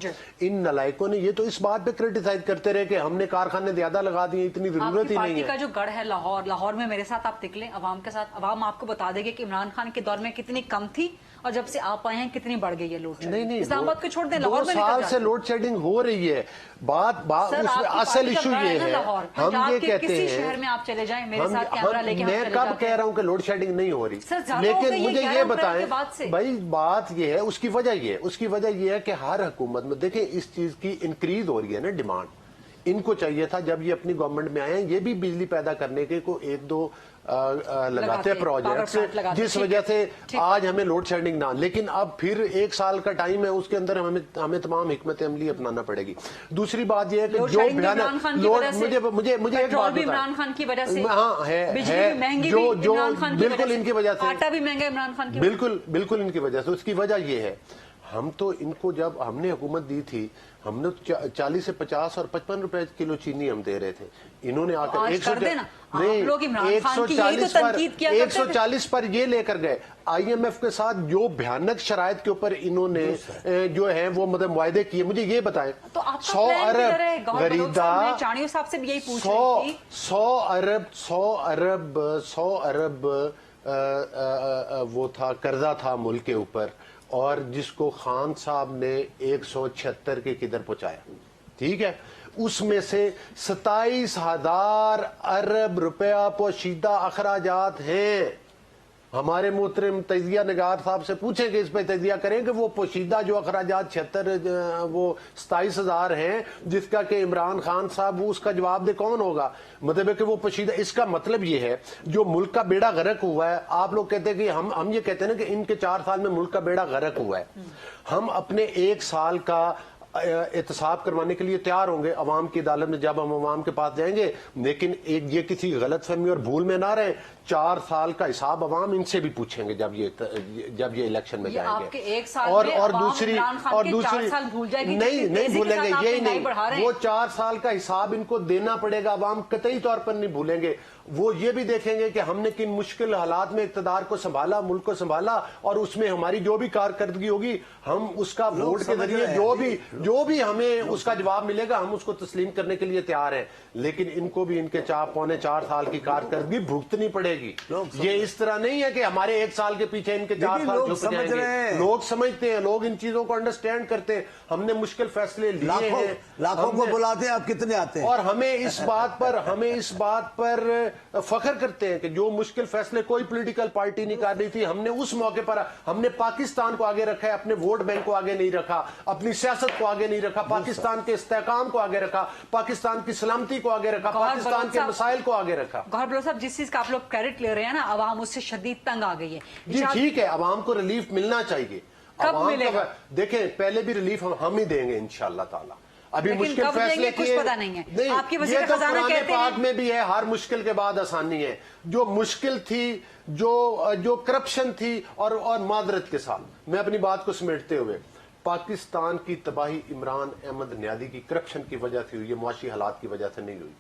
इन नलायकों ने ये तो इस बात पे क्रिटिसाइज करते रहे कि हमने कारखाने ज्यादा लगा दिए, इतनी जरूरत ही नहीं है। का जो गढ़ है लाहौर में मेरे साथ आप निकले अवाम के साथ, अवाम आपको बता देगी कि इमरान खान के दौर में कितनी कम थी और जब से आप आए हैं कितनी बढ़ गई है लोड शेडिंग। नहीं, इस्लामाबाद को छोड़ दें, लाहौर में 2 साल से लोड शेडिंग हो रही है। उसमें असल इशू ये है, हम ये कहते हैं, शहर में आप चले जाएं, मेरे साथ कैमरा लेके मैं कब कह रहा हूँ कि लोड शेडिंग नहीं हो रही, लेकिन मुझे ये बताएं भाई, बात ये है, उसकी वजह ये है कि हर हुकूमत में देखें इस चीज की इंक्रीज हो रही है ना डिमांड। इनको चाहिए था जब ये अपनी गवर्नमेंट में आए हैं, ये भी बिजली पैदा करने के को 1-2 लगाते प्रोजेक्ट्स, जिस वजह से आज हमें लोड शेडिंग ना, लेकिन अब फिर 1 साल का टाइम है, उसके अंदर हमें तमाम हिकमत अमली अपनाना पड़ेगी। दूसरी बात यह है कि जो भयानक लोड, मुझे एक बात इमरान खान की वजह से, हाँ है जो बिल्कुल इनकी वजह से, आटा भी महंगा इमरान खान की, बिल्कुल इनकी वजह से। उसकी वजह यह है, हम तो इनको जब हमने हुकूमत दी थी, हमने 40 से 50 और 55 रुपए किलो चीनी हम दे रहे थे। इन्होंने आकर 140 पर ये लेकर गए। IMF के साथ जो भयानक शराइत के ऊपर इन्होंने जो है वो मतलब वायदे किए, मुझे ये बताएं। तो 100 अरब गरीदा, 100 अरब वो था कर्जा था मुल्क के ऊपर, और जिसको खान साहब ने 176 के किधर पहुंचाया, ठीक है। उसमें से 27,000 अरब रुपया पोशीदा अखराजात हैं, ہمارے محترم تجزیہ نگار صاحب سے پوچھیں کہ اس پہ تجزیہ کریں کہ وہ پوشیدہ جو اخراجات 27,000 ہیں جس کا کہ عمران خان صاحب وہ اس کا جواب دے کون ہوگا؟ مطلب ہے کہ وہ پوشیدہ، اس کا مطلب یہ ہے جو ملک کا بیڑا غرق ہوا ہے، آپ لوگ کہتے ہیں کہ ہم یہ کہتے ہیں نا کہ ان کے 4 سال میں ملک کا بیڑا غرق ہوا ہے، ہم اپنے 1 سال کا احتساب کروانے کے لیے تیار ہوں گے عوام کی عدالت میں جب ہم عوام کے پاس جائیں گے، لیکن یہ کسی غلط فہمی اور بھول میں نہ رہے، 4 سال کا حساب عوام ان سے بھی پوچھیں گے جب یہ الیکشن میں جائیں گے، اور دوسری نہیں بھولیں گے، یہی نہیں، وہ 4 سال کا حساب ان کو دینا پڑے گا، عوام قطعی طور پر نہیں بھولیں گے، وہ یہ بھی دیکھیں گے کہ ہم نے کن مشکل حالات میں اقتدار کو سنبھالا، ملک کو سنبھالا، اور اس میں ہماری جو بھی کارکردگی ہوگی ہم اس کا ووٹ کے ذریعے جو بھی ہمیں اس کا جواب ملے گا ہم اس کو تسلیم کرنے کے لیے تیار ہیں، لیکن ان کو بھی ان کے 4 سال کی کارکردگی بھگتنی پڑے گی۔ یہ اس طرح نہیں ہے کہ ہمارے 1 سال کے پیچھے ان کے 4 سال چھپ جائیں گے، لوگ سمجھتے ہیں، لوگ ان چیزوں کو انڈرسٹینڈ کرتے ہیں، ہم نے مشکل فیصلے لیے ہیں، لاکھوں کو بلاتے ہیں، آپ کتنے آتے ہیں، اور ہمیں اس بات پر فخر کرتے ہیں کہ جو مشکل فیصلے کوئی پولیٹیکل پارٹی نہیں کر رہی تھی، ہم نے اس موقع پر ہم نے پاکستان کو آگے رکھا ہے، اپنے ووٹ بینک کو آگے نہیں رکھا، اپنی سیاست کو آگے نہیں رکھا، پاکستان کے استحکام کو آگے رکھا، پاکستان کی سلامتی کو آگے رکھا، پاکستان کے مسائل کو آگے رکھا۔ گوہر بلوچ صاحب، جس چیز کا آپ لوگ کریڈٹ لے رہے ہیں نا، عوام اس سے شدید تنگ آ گئی ہے۔ جی ٹھیک ہے، عوام کو ریلیف ملنا چاہیے، کب ملے گا؟ دیکھیں پہلے بھی ریلیف ہم ہی دیں گے انشاءاللہ تعالی، ابھی مشکل فیصلے کچھ پتا نہیں ہے، آپ کی وزیر خزانہ کہتے ہیں پاک میں بھی ہے، ہر مشکل کے بعد آسانی ہے، جو مشکل تھی، جو کرپشن تھی، اور معذرت کے ساتھ میں اپنی بات کو سمیٹتے ہوئے، پاکستان کی تباہی عمران احمد نیادی کی کرپشن کی وجہ سے ہوئی ہے، معاشی حالات کی وجہ سے نہیں ہوئی۔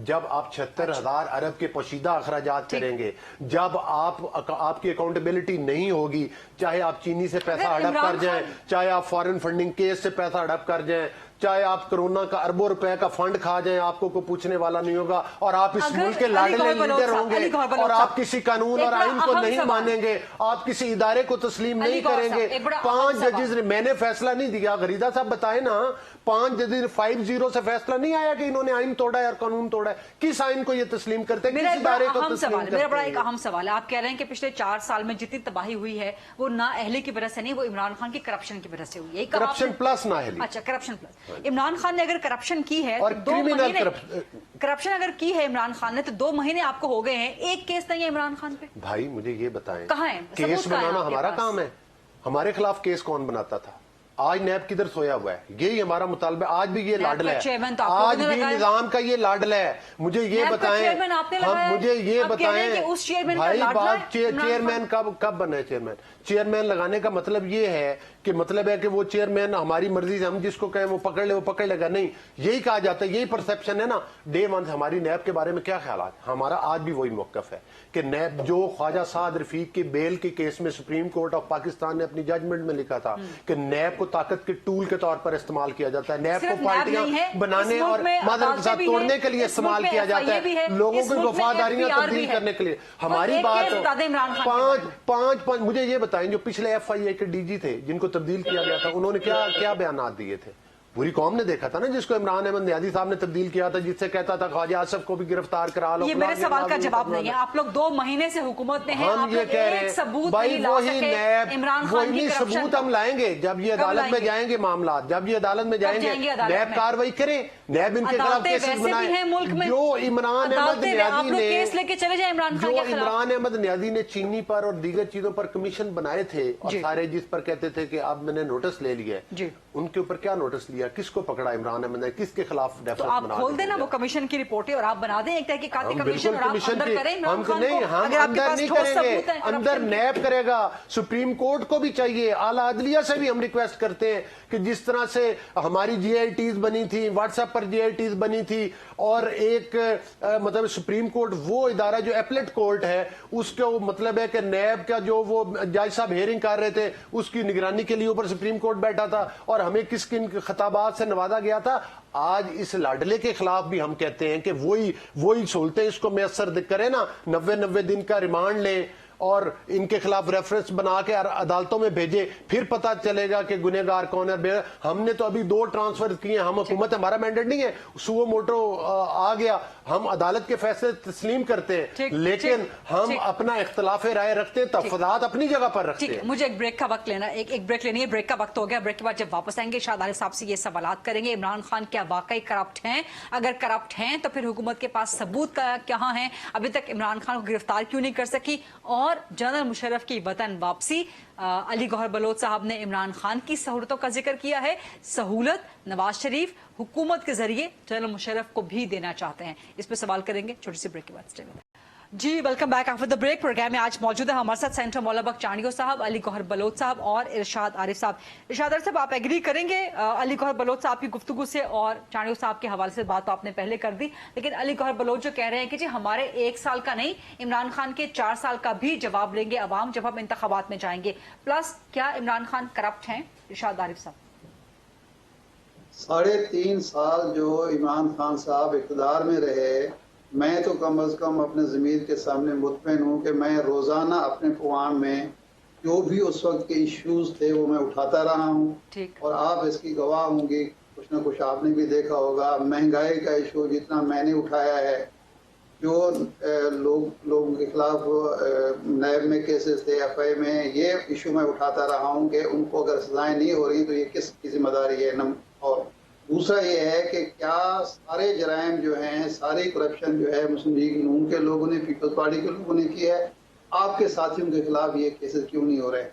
جب آپ 76,000 ارب کے پوشیدہ اخراجات کریں گے، جب آپ کی اکاؤنٹیبلٹی نہیں ہوگی، چاہے آپ چینی سے پیسہ ہڑپ کر جائیں، چاہے آپ فارن فنڈنگ کیس سے پیسہ ہڑپ کر جائیں، چاہے آپ کرونا کا اربوں روپے کا فنڈ کھا جائیں، آپ کو کوئی پوچھنے والا نہیں ہوگا، اور آپ اس ملک کے لاڈلے لیڈر ہوں گے، اور آپ کسی قانون اور آئین کو نہیں مانیں گے، آپ کسی ادارے کو تسلیم نہیں کریں گے۔ 5 ججز نے، میں نے فیصلہ نہیں دیا، غریدہ صاحب بتائیں نا، 5 ججز 5-0 سے فیصلہ نہیں آیا کہ انہوں نے آئین توڑا ہے اور قانون توڑا ہے، کس آئین کو یہ تسلیم کرتے ہیں، کس ادارے کو تسلیم کرتے ہیں؟ میرا بڑا ایک اہم سوال ہے، آپ کہہ رہے ہیں کہ پچھلے 4 سال میں جتنی تباہی ہوئی ہے وہ نااہلی کی وجہ سے نہیں، وہ عمران خان کی کرپشن کی وجہ سے ہوئی ہے۔ کرپشن پلس نااہلی۔ اچھا، کرپشن پلس۔ عمران خان نے اگر کرپشن کی ہے، اور کرپشن اگر کی ہے عمران خان نے، تو 2 مہینے آپ کو ہو گئے ہیں، ایک کیس نہیں ہے عمران خان پہ۔ بھائی مجھے یہ بتائیں، کہاں ہے کیس بنانا ہمارا کام ہے؟ ہمارے خلاف کیس کون بناتا تھا؟ آج نیب کدھر سویا ہوا ہے؟ یہی ہمارا مطالبہ، آج بھی یہ لاڈلا ہے، آج بھی نظام کا یہ لاڈلا ہے۔ مجھے یہ بتائیں بھائی، بات چیئرمین کب بنا ہے؟ چیئرمین لگانے کا مطلب یہ ہے کہ وہ چیئرمین ہماری مرضی سے، ہم جس کو کہیں وہ پکڑ لے گا، نہیں، یہی کہا جاتا ہے، یہی پرسپشن ہے نا۔ ڈے 1 ہماری نیب کے بارے میں کیا خیالات؟ ہمارا آج بھی وہی موقف ہے کہ نیب، جو خواجہ سعد رفیق کے بیل کے کیس میں سپریم کورٹ آف پاکستان نے اپنی ججمنٹ میں لکھا تھا کہ نیب کو طاقت کے ٹول کے طور پر استعمال کیا جاتا ہے، نیب کو پارٹیاں بنانے اور معذرت کے ساتھ توڑنے کے لیے استعمال کیا جاتا ہے، لوگوں کی وفاداریاں تبدیل کرنے کے لیے۔ ہماری بات 5 مجھے یہ بتائیں، جو پچھلے FIA کے DG تھے جن کو تبدیل کیا گیا تھا، انہوں نے کیا بیانات دیے تھے؟ پوری قوم نے دیکھا تھا نا، جس کو عمران احمد نیادی صاحب نے تبدیل کیا تھا، جس سے کہتا تھا خواجہ آصف کو بھی گرفتار کرا لو۔ یہ میرے سوال کا جواب نہیں ہے، آپ لوگ 2 مہینے سے حکومت میں ہیں، ہم یہ کہہ رہے ہیں بھائی، وہی ثبوت ہم لائیں گے جب یہ عدالت میں جائیں گے معاملات، جب یہ عدالت میں جائیں گے، نیب کاروائی کریں، نیب ان کے خلاف کیسز بنائیں۔ جو عمران احمد نیادی نے چینی پر اور دیگر چیزوں پر کمیشن بنائے تھے، اور سارے جس پر کہتے تھے کہ اب میں نے نوٹس لے لیا ہے، ان کے اوپر کیا نوٹس لیا؟ کس کو پکڑا عمران احمد نے؟ کس کے خلاف تو آپ کھول دیں نا وہ کمیشن کی رپورٹیں، اور آپ بنا دیں ایک تحقیقاتی کمیشن، اور آپ اندر کریں عمران خان کو، ہم اندر نہیں کریں گے، اندر نیب کرے گا۔ سپریم کورٹ کو بھی چاہیے، اعلیٰ عدلیہ سے بھی ہم ریکویسٹ کرتے ہیں کہ جس طرح سے ہماری GITs بنی تھی، واٹس ایپ پر GITs بنی تھی، اور ایک سپریم کورٹ وہ ادارہ جو ایپلیٹ کورٹ ہے، اس کا مطلب ہے کہ نیب کا جو وہ جج صاحب ہیئرنگ کر رہے تھے، اس کی نگرانی کے لیے اوپر سپریم کورٹ بیٹھا تھا، اور ہمیں کن خطابات سے نوازا گیا تھا۔ آج اس لاڈلے کے خلاف بھی ہم کہتے ہیں کہ وہی سہولتیں اس کو میسر کریں نا، 90 دن کا ریمانڈ لیں، اور ان کے خلاف ریفرنس بنا کے عدالتوں میں بھیجے, پھر پتہ چلے گا کہ گنہگار کون ہے. ہم نے تو ابھی 2 ٹرانسفر کیے ہیں, ہم حکومت, ہمارا مینڈیٹ نہیں ہے, سو موٹو آ گیا, ہم عدالت کے فیصلے تسلیم کرتے ہیں, لیکن ہم اپنا اختلاف رائے رکھتے ہیں, تفصیلات اپنی جگہ پر رکھتے ہیں. مجھے ایک بریک کا وقت لینا, ایک بریک لینی ہے, بریک کا وقت ہو گیا. بریک کے بعد جب واپس آئیں گے ارشاد عارف صاحب سے یہ سوالات کریں گے, عمران خان کیا واقعی کرپٹ ہیں, اگر کرپٹ ہیں تو پھر حکومت کے پاس ثبوت کہاں ہیں, ابھی تک عمران خان کو گرفتار کیوں نہیں کر سکی, اور جنرل مشرف کی وطن واپسی. علی گوہر بلوچ صاحب نے عمران خان کی سہولتوں کا ذکر کیا ہے, سہولت نواز شریف حکومت کے ذریعے جنرل مشرف کو بھی دینا چاہتے ہیں, اس پہ سوال کریں گے چھوٹی سی بریک کے بعد. جی welcome back after the break. Programme میں آج موجود ہے ہمارے ساتھ سینٹر مولا بخش چانڈیو صاحب, علی گوہر بلوچ صاحب اور ارشاد عارف صاحب. ارشاد عارف صاحب, آپ ایگری کریں گے علی گوہر بلوچ صاحب کی گفتگو سے, اور چانڈیو صاحب کے حوالے سے بات تو آپ نے پہلے کر دی, لیکن علی گوہر بلوچ جو کہہ رہے ہیں کہ جی ہمارے 1 سال کا نہیں, عمران خان کے 4 سال کا بھی جواب لیں گے عوام جب ہم انتخابات میں جائیں گے. پلس کیا عمران خان کرپٹ ہیں ارشاد عارف صاحب؟ 3.5 سال جو عمران خان صاحب اقتدار میں رہے, میں تو کم از کم اپنے ضمیر کے سامنے مطمئن ہوں کہ میں روزانہ اپنے پروگرام میں جو بھی اس وقت کے ایشوز تھے وہ میں اٹھاتا رہا ہوں, اور آپ اس کی گواہ ہوں گی. کچھ نہ کچھ آپ نے بھی دیکھا ہوگا, مہنگائی کا ایشو جتنا میں نے اٹھایا ہے, جو لوگوں کے خلاف نیب میں کیسز تھے, ایف آئی میں, یہ ایشو میں اٹھاتا رہا ہوں کہ ان کو اگر سزائیں نہیں ہو رہی تو یہ کس کی ذمہ داری ہے. اور دوسرا یہ ہے کہ کیا سارے جرائم جو ہیں, ساری کرپشن جو ہے مسلم لیگ نون کے لوگوں نے, پیپلز پارٹی کے لوگوں نے کی ہے, آپ کے ساتھیوں کے خلاف یہ کیسز کیوں نہیں ہو رہے؟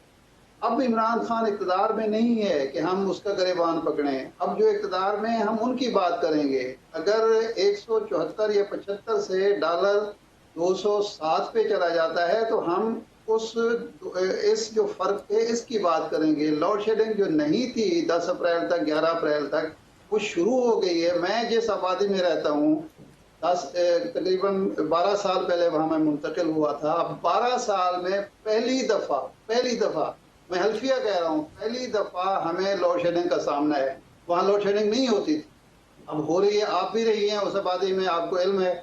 اب عمران خان اقتدار میں نہیں ہے کہ ہم اس کا گریبان پکڑیں, اب جو اقتدار میں ہم ان کی بات کریں گے. اگر 174 یا 75 سے ڈالر 207 پہ چلا جاتا ہے تو ہم اس جو فرق ہے اس کی بات کریں گے. لوڈ شیڈنگ جو نہیں تھی 10 اپریل تک, 11 اپریل تک, وہ شروع ہو گئی ہے. میں جس آبادی میں رہتا ہوں, تقریباً 12 سال پہلے وہاں میں منتقل ہوا تھا. اب 12 سال میں پہلی دفعہ میں حلفیہ کہہ رہا ہوں, پہلی دفعہ ہمیں لوڈ شیڈنگ کا سامنا ہے. وہاں لوڈ شیڈنگ نہیں ہوتی تھی, اب ہو رہی ہے. آپ بھی رہی ہیں اس آبادی میں, آپ کو علم ہے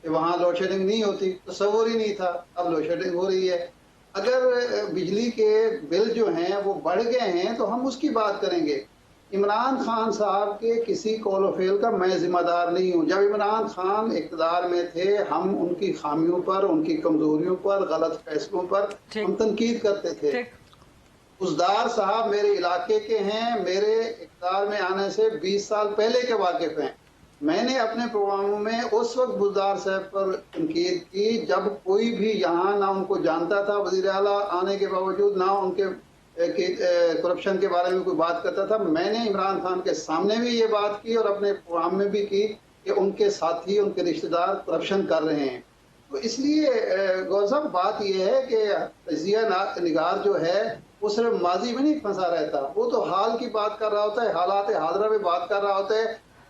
کہ وہاں لوڈ شیڈنگ نہیں ہوتی, تصور ہی نہیں تھا. اب لوڈ شیڈنگ ہو رہی ہے. اگر بجلی کے بل جو ہیں وہ بڑھ گئے ہیں تو ہم اس کی بات کریں گے. عمران خان صاحب کے کسی قول و فعل کا میں ذمہ دار نہیں ہوں. جب عمران خان اقتدار میں تھے ہم ان کی خامیوں پر, ان کی کمزوریوں پر, غلط فیصلوں پر ہم تنقید کرتے تھے. بزدار صاحب میرے علاقے کے ہیں, میرے اقتدار میں آنے سے 20 سال پہلے کے واقف ہیں. میں نے اپنے پروگراموں میں اس وقت بزدار صاحب پر تنقید کی جب کوئی بھی یہاں نہ ان کو جانتا تھا, وزیر اعلیٰ آنے کے باوجود نہ ان کے کرپشن کے بارے میں کوئی بات کرتا تھا. میں نے عمران خان کے سامنے بھی یہ بات کی اور اپنے پروگرام میں بھی کی کہ ان کے ساتھی, ان کے رشتہ دار کرپشن کر رہے ہیں. تو اس لیے گور صاحب بات یہ ہے کہ تجزیہ نگار جو ہے وہ صرف ماضی میں نہیں پھنسا رہتا, وہ تو حال کی بات کر رہا ہوتا ہے, حالات حاضرہ میں بات کر رہا ہوتا ہے.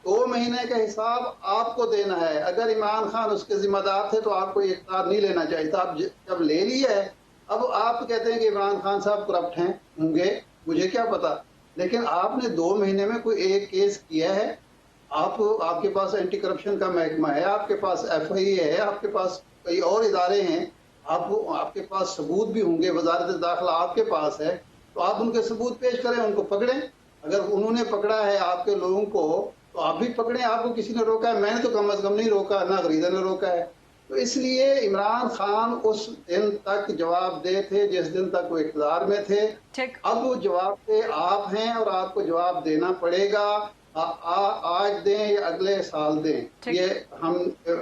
2 مہینے کا حساب آپ کو دینا ہے. اگر عمران خان اس کے ذمہ دار تھے تو آپ کو یہ اقتدار نہیں لینا چاہیے تھا. آپ جب لے لیا ہے, اب آپ کہتے ہیں کہ عمران خان صاحب کرپٹ ہیں, ہوں گے, مجھے کیا پتا, لیکن آپ نے 2 مہینے میں کوئی ایک کیس کیا ہے؟ آپ کے پاس اینٹی کرپشن کا محکمہ ہے, آپ کے پاس ایف آئی اے ہے, آپ کے پاس کئی اور ادارے ہیں, آپ کے پاس ثبوت بھی ہوں گے, وزارت داخلہ آپ کے پاس ہے, تو آپ ان کے ثبوت پیش کریں, ان کو پکڑیں. اگر انہوں نے پکڑا ہے آپ کے لوگوں کو تو آپ بھی پکڑیں. آپ کو کسی نے روکا ہے؟ میں نے تو کم از کم نہیں روکا, نہ غریدہ نے روکا ہے. تو اس لیے عمران خان اس دن تک جواب دہ تھے جس دن تک وہ اقتدار میں تھے. اب وہ جواب دہ آپ ہیں اور آپ کو جواب دینا پڑے گا. آج دیں یا اگلے سال دیں, یہ ہم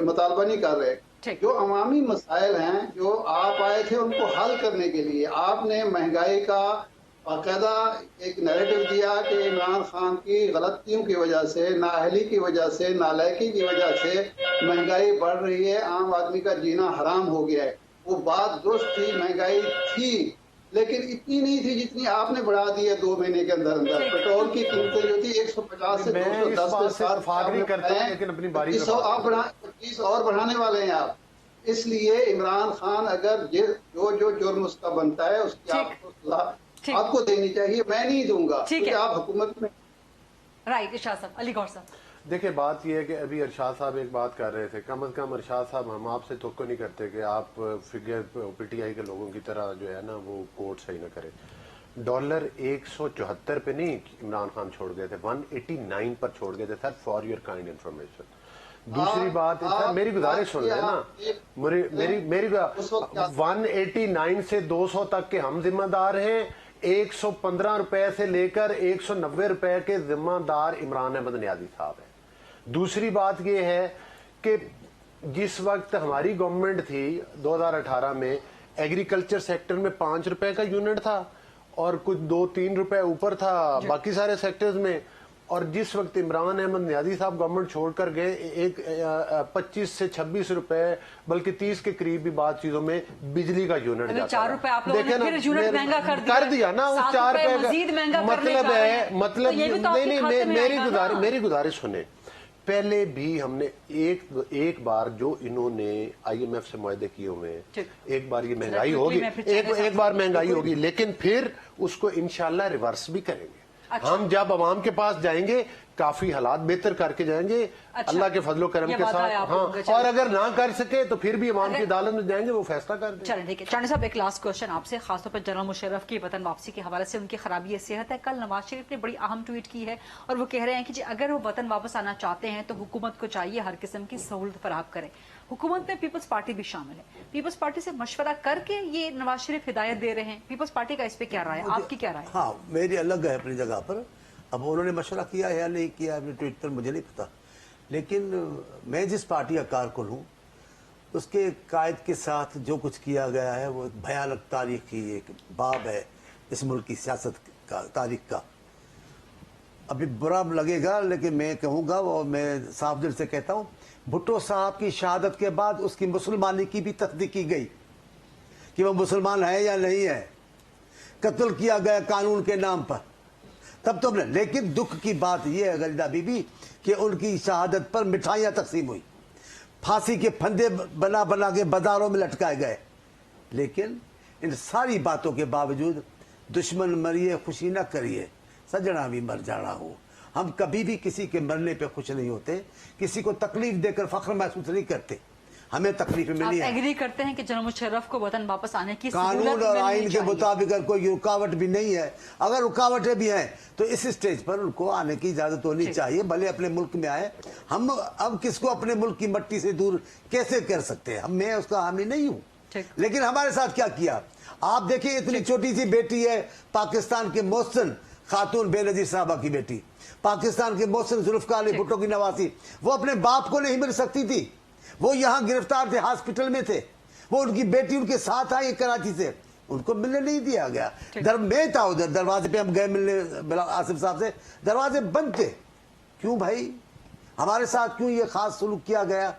مطالبہ نہیں کر رہے. جو عوامی مسائل ہیں جو آپ آئے تھے ان کو حل کرنے کے لیے آپ نے مہنگائی کا باقاعدہ ایک نیریٹو دیا کہ عمران خان کی غلطیوں کی وجہ سے, نااہلی کی وجہ سے, نالائکی کی وجہ سے مہنگائی بڑھ رہی ہے, عام آدمی کا جینا حرام ہو گیا ہے. وہ بات درست تھی, مہنگائی تھی, لیکن اتنی نہیں تھی جتنی آپ نے بڑھا دی ہے 2 مہینے کے اندر. پیٹرول کی قیمتیں جو تھی 150 سے 210 کے ساتھ 25 اور بڑھانے والے ہیں آپ. اس لیے عمران خان اگر جو جرم اس کا بنتا ہے اس کی آپ کو دینی چاہیے, میں نہیں دوں گا, کیونکہ آپ حکومت میں. رائٹ. ارشاد صاحب, علی گوہر صاحب. देखिए बात यह है कि अभी अरशाद साहब एक बात कर रहे थे, कम अज कम अरशाद साहब हम आपसे तो नहीं करते कि आप फिगर पीटीआई के लोगों की तरह जो है ना वो कोट सही ना करें। डॉलर 174 पे नहीं इमरान खान छोड़ गए थे, 189 पर छोड़ गए थे sir, for your kind information. दूसरी बात सर मेरी गुजारिश सुन लेना, मेरी 189 से 200 तक के हम जिम्मेदार हैं, 115 रुपए से लेकर 190 रुपए के जिम्मेदार इमरान अहमद नियाज़ी साहब हैं। दूसरी बात यह है कि जिस वक्त हमारी गवर्नमेंट थी 2018 में, एग्रीकल्चर सेक्टर में 5 रुपए का यूनिट था और कुछ 2-3 रुपए ऊपर था बाकी सारे सेक्टर्स में। और जिस वक्त इमरान अहमद नियाज़ी साहब गवर्नमेंट छोड़कर गए, एक 25 से 26 रुपए बल्कि 30 के करीब भी बाद चीजों में बिजली का यूनिट जाता 4 रुपए आप लोगों ने फिर यूनिट महंगा कर दिया ना, उस 4 रुपए मजीद महंगा मतलब है, मतलब नहीं, मेरी गुजारिश सुने, पहले भी हमने एक बार जो इन्होंने IMF से मुआहदे किए हुए हैं, एक बार ये महंगाई होगी, एक बार महंगाई होगी, लेकिन फिर उसको इंशाल्लाह रिवर्स भी करेंगे। अच्छा। हम जब अवाम के पास जाएंगे काफी हालात बेहतर करके जाएंगे। अच्छा। अल्लाह के फजलो करम के साथ। हाँ, और अगर ना कर सके तो फिर भी अवाम की अदालत में जाएंगे, वो फैसला कर देंगे। चलें ठीक है। चांदी साहब एक लास्ट क्वेश्चन आपसे, खासतौर पर जनरल मुशर्रफ की वतन वापसी के हवाले से उनकी खराबी सेहत है। कल नवाज शरीफ ने बड़ी अहम ट्वीट की है और वो कह रहे हैं कि अगर वो वतन वापस आना चाहते हैं तो हुकूमत को चाहिए हर किस्म की सहूलत फराहम करे। हुकूमत में पीपल्स पार्टी भी शामिल है, पीपल्स पार्टी से मशवरा करके ये नवाज शरीफ हिदायत दे रहे हैं, पीपल्स पार्टी का इस पे क्या राय है, आपकी क्या राय है? हाँ, मेरी अलग है अपनी जगह पर। अब उन्होंने मशवरा किया है या नहीं किया अपने ट्वीट पर मुझे नहीं पता, लेकिन मैं जिस पार्टी का कारकुन हूँ उसके कायद के साथ जो कुछ किया गया है वो एक भयानक तारीख की एक बाब है इस मुल्क की सियासत का, तारीख का। अभी बुरा लगेगा लेकिन मैं कहूँगा और मैं साफ दिल से कहता हूँ, भुट्टो साहब की शहादत के बाद उसकी मुसलमानी की भी तस्दीक की गई कि वो मुसलमान है या नहीं है, कत्ल किया गया कानून के नाम पर, तब तो। लेकिन दुख की बात यह है गरीदा बीबी कि उनकी शहादत पर मिठाइयाँ तकसीम हुई, फांसी के फंदे बना बना के बाजारों में लटकाए गए, लेकिन इन सारी बातों के बावजूद दुश्मन मरिए खुशी न करिए सजना भी मर जाना हो। हम कभी भी किसी के मरने पे खुश नहीं होते, किसी को तकलीफ देकर फख्र महसूस नहीं करते, हमें तकलीफ मिली है। एग्री करते हैं कि जनरल मुशर्रफ को वतन वापस आने की कानून और आइन के मुताबिक कोई रुकावट भी नहीं है, अगर रुकावटें भी हैं तो इस स्टेज पर उनको आने की इजाजत होनी चाहिए, भले अपने मुल्क में आए। हम अब किसको अपने मुल्क की मट्टी से दूर कैसे कर सकते हैं, मैं उसका हामी नहीं हूँ। लेकिन हमारे साथ क्या किया आप देखिए, इतनी छोटी सी बेटी है पाकिस्तान के मोहसिन खातून बेनजीर साहबा की बेटी, पाकिस्तान के मोहसिन जुल्फकार अली भुट्टो की नवासी, वो अपने बाप को नहीं मिल सकती थी, वो यहाँ गिरफ्तार थे, हॉस्पिटल में थे, वो उनकी बेटी उनके साथ आई कराची से, उनको मिलने नहीं दिया गया। मैं था उधर, दरवाजे पे हम गए मिलने आसिफ साहब से, दरवाजे बंद थे। क्यों भाई, हमारे साथ क्यों ये खास सुलूक किया गया?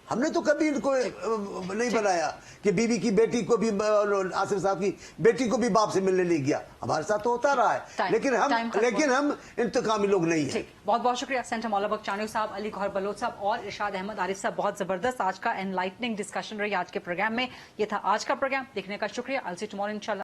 हमने तो कभी इनको नहीं बनाया कि बीवी की बेटी को भी, आसिफ साहब की बेटी को भी बाप से मिलने नहीं गया। हमारे साथ तो होता रहा है, लेकिन हम इंतकामी लोग नहीं हैं। बहुत बहुत शुक्रिया सेंटर मौला बख्शानी साहब, अली गौहर बलोच साहब और इरशाद अहमद आरिफ साहब। बहुत जबरदस्त आज का एनलाइटनिंग डिस्कशन रही आज के प्रोग्राम में। ये था आज का प्रोग्राम, देखने का शुक्रिया। I'll see you tomorrow इंशाल्लाह।